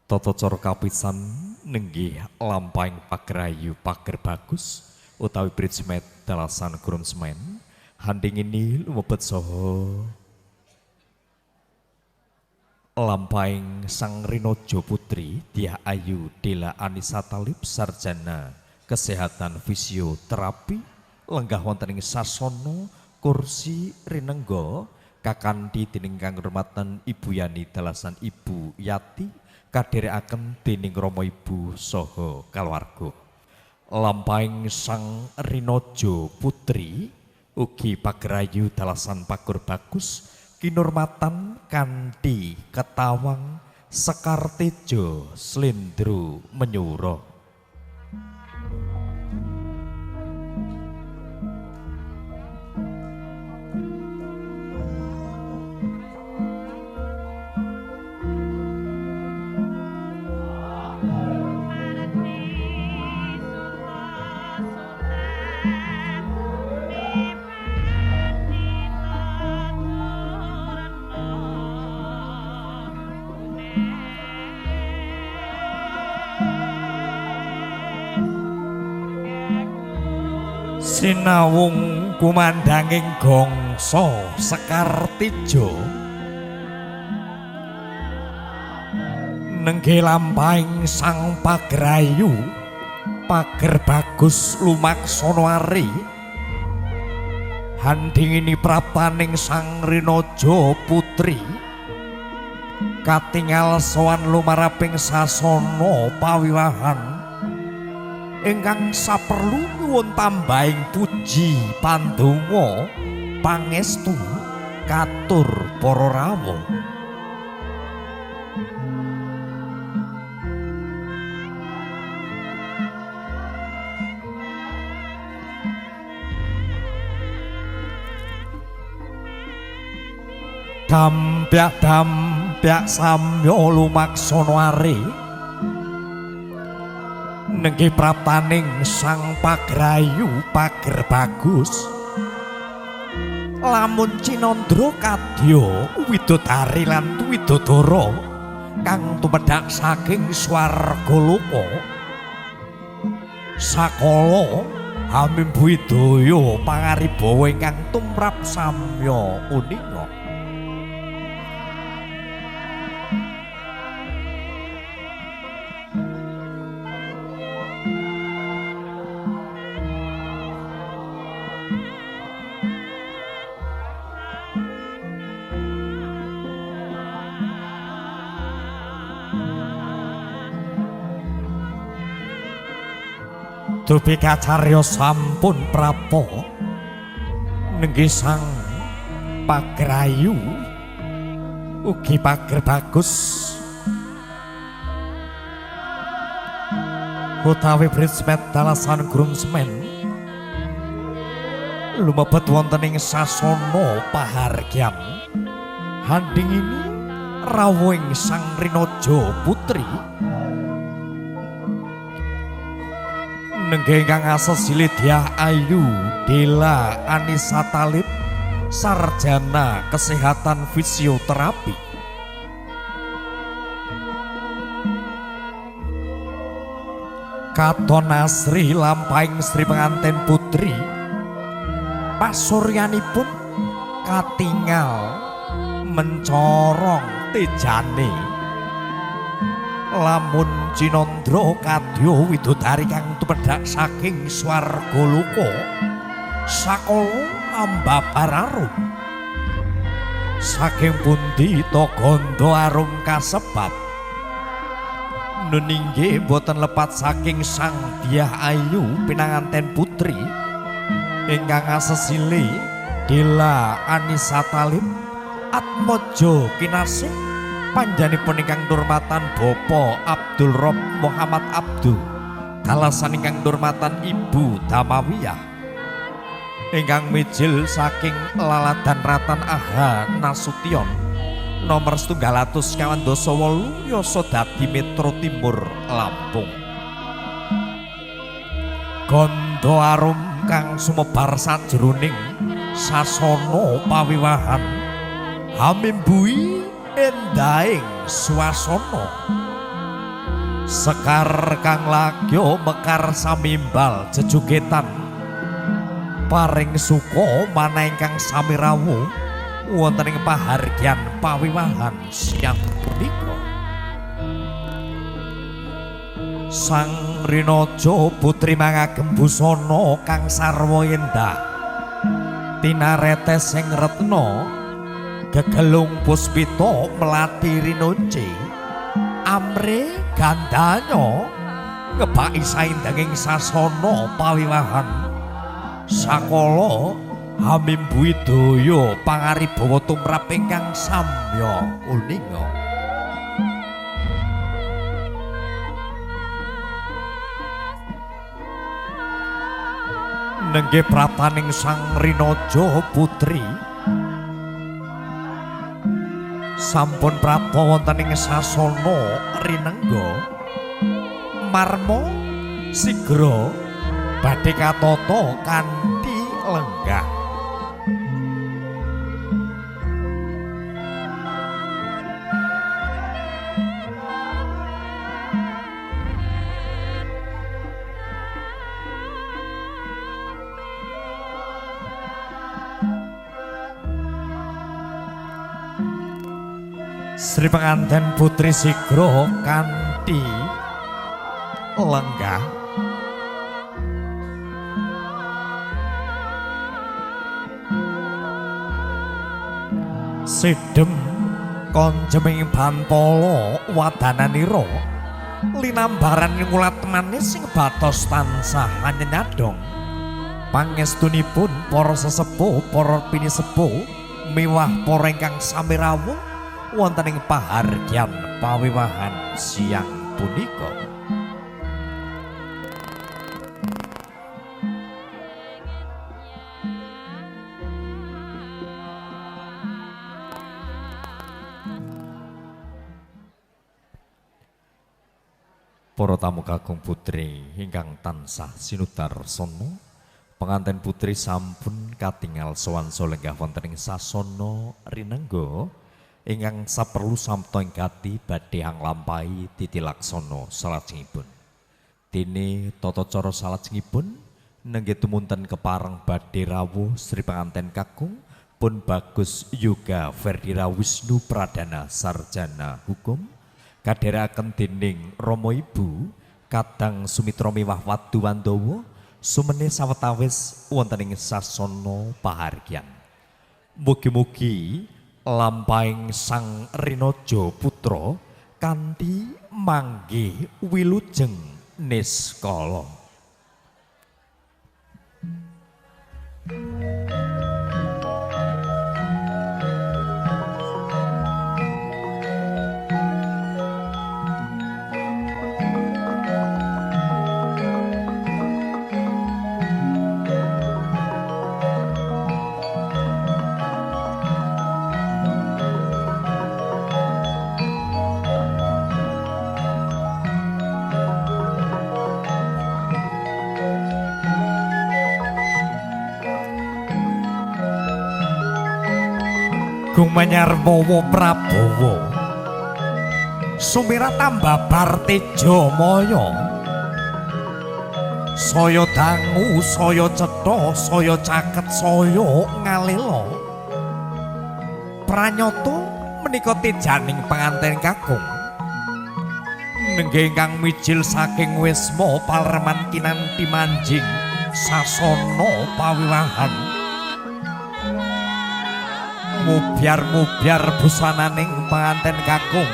tata cara kapisan nenggih lampahing pagrayu pager bagus utawi bridesmaid dalasan groomsmen handing ini lumebet saha lampahing sang rinojo putri Diah Ayu Dela Anissa Talib sarjana kesehatan fisioterapi lenggah wonten ing sasana kursi rinengga kakandi dening kang hormatan Ibu Yani dalasan Ibu Yati kadherekaken dening Rama Ibu saha kaluwarga. Lampahing sang rinojo putri ugi pagrayu dalasan pagur bagus kinurmatan kanthi ketawang sekar tejo slendro menyura. Sinawung kumandanging gongso sekar tejo Nenggih lampahing sang pagrayu pager bagus lumaksana ari handingini praptaning sang Rinaja putri katingal sowan lumaraping sasana pawiwahan ingkang saperlu nyuwun tambahing puji pandonga pangestu katur para rawuh. Dampyak samya lumaksana ari nenggih praptaning sang pagrayu pager bagus lamun Cinandra kadya widodari lan widodara kang tumedhak saking swarga loka sakala hamimbu widaya pangaribawa ingkang tumrap samya uninga. Dupi kacarya sampun prapa nenggih sang pagrayu ugi pager bagus utawi Brismet dalasan groomsmen lumebet wonten ing sasana pahargyan handingini rawuhing sang Rinaja putri nenggih ingkang asesile Dyah Ayu Della Anissa Thalib sarjana kesehatan fisioterapi katon asri lampahing Sri pengantin putri pasuryanipun katingal mencorong tejane lamun Cinandra kadya widodari kang tumedhak saking swarga loka sakala ambabar arum saking pundi to ganda arum kasebat nuninggih boten lepat saking sang Dyah Ayu pinanganten putri ingkang asesile Della Anissa Thalib atmaja kinasih panjenenganipun ingkang durmatan Bapa Abdul Rob Muhammad Abdu kalasan ingkang durmatan Ibu Damawiyah ingkang mijil saking Laladan Ratan Aha Nasution nomor 728 Yosodadi Metro Timur Lampung. Gondo arum kang sumebar sajroning sasana pawiwahan hamimbui endahing swasana sekar kang lagya mekar samimbal jejogetan paring suka mana ingkang sami rawuh wonten ing pahargyan pawiwahan siang punika sang Rinaja putri mangagem busana kang sarwa endah tinaretes sing retna gegelung puspita melati rinonce amre gandanya ngebaki saindenging sasana pawiwahan sakala hamimbu widaya pangaribawa tumrap ingkang samya uninga. Nenggih prataning sang Rinaja putri sampun prapta wonten ing sasana rinengga marma sigra badhe katata kanthi lenggah. Sri pengantin putri Sigro kanthi lenggah sidem konjeming bantala wadananira linambaran ngulat manis sing batos tansah nyadong pangestunipun para sesepuh para pinisepuh miwah para ingkang sami rawuh wonten ing pahargyan pawiwahan siang punika. Para tamu kakung putri ingkang tansah sinudar sono, pengantin putri sampun katingal sowan solenggah wonten ing sasana rinengga ingkang saperlu samta ingkati badhe anglampahi titilaksana salajengipun. Dene tata cara salajengipun nenggih tumunten kepareng badhe rawuh Sri pengantin kakung pun Bagus Yoga Ferdira Wisnu Pradana Sarjana Hukum kadherekaken dening Rama Ibu Kadang Sumitra Miwah Wadu Wandawa sumene sawetawis wonten ing sasana pahargyan. Mugi-mugi lampahing Sang Rinaja Putra kanthi manggih wilujeng niskala. Gumenyar Mawa Prabowo Sumirat Ambabar Tejo Maya saya dangu saya cetha saya caket saya ngalela pranyata menika tejaning pengantin kakung nenggih ingkang mijil saking wisma Palreman kinanthi manjing sasana pawiwahan mubyar busananing pengantin kakung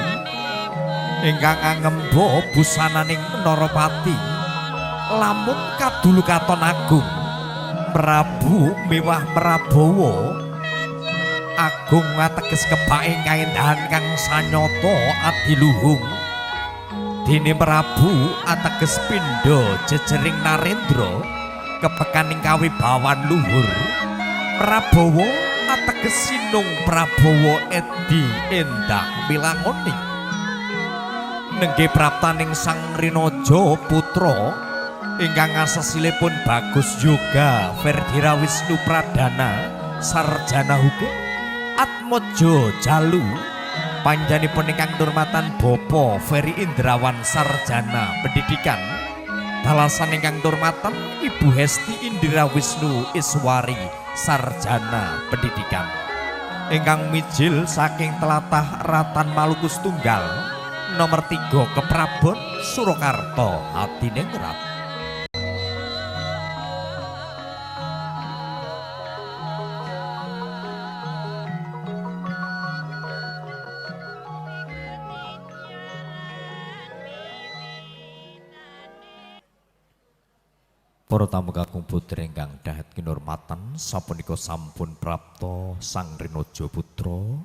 ingkang angemba busananing Naropati lamun kadulu katon agung Prabu Miwah Prabowo agung ateges kebaing kaendahan kang sanyata adiluhung dene Prabu ateges pindha jejering Narendra kepekaning kawibawan luhur Prabowo ateges sinung Prabowo Edi endah milangoni nenggih praptaning Sang Rinaja Putra ingkang asesilipun Bagus Yoga Ferdira Wisnu Pradana Sarjana Hukum Atmojo Jalu panjenenganipun ingkang durmatan Bapak Ferry Indrawan Sarjana Pendidikan balasan ingkang durmatan Ibu Hesti Indira Wisnu Iswari Sarjana Pendidikan ingkang mijil saking telatah Ratan Maluku Tunggal nomor 3 Keprabon Surakarta Hadiningrat. Para tamu kakung putri ingkang dahat kinurmatan sapunika sampun prapta Sang Rinaja Putra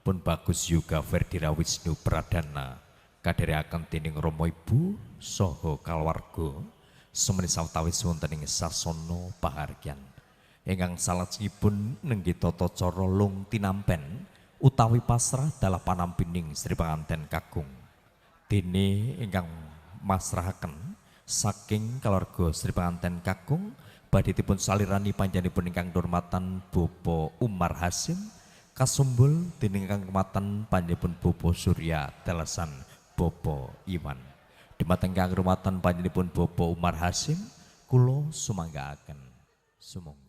pun Bagus Yoga Ferdira Wisnu Pradana kadherekaken dening Rama Ibu saha kaluwarga semeni sawetawis wonten ing sasana pahargyan ingkang salajengipun nenggih tata cara lung tinampen utawi pasrah dalah panampining Sri pengantin kakung dene ingkang masrahaken saking keluarga Sri pengantin kakung badhe dipun salirani panjenenganipun ingkang durmatan Bapak Umar Hasim kasumbul dening ingkang kematan panjenenganipun Bapak Surya Telesan Bapak Iwan dumateng ingkang rumatan panjenenganipun Bapak Umar Hasim kula sumanggaaken sumangga.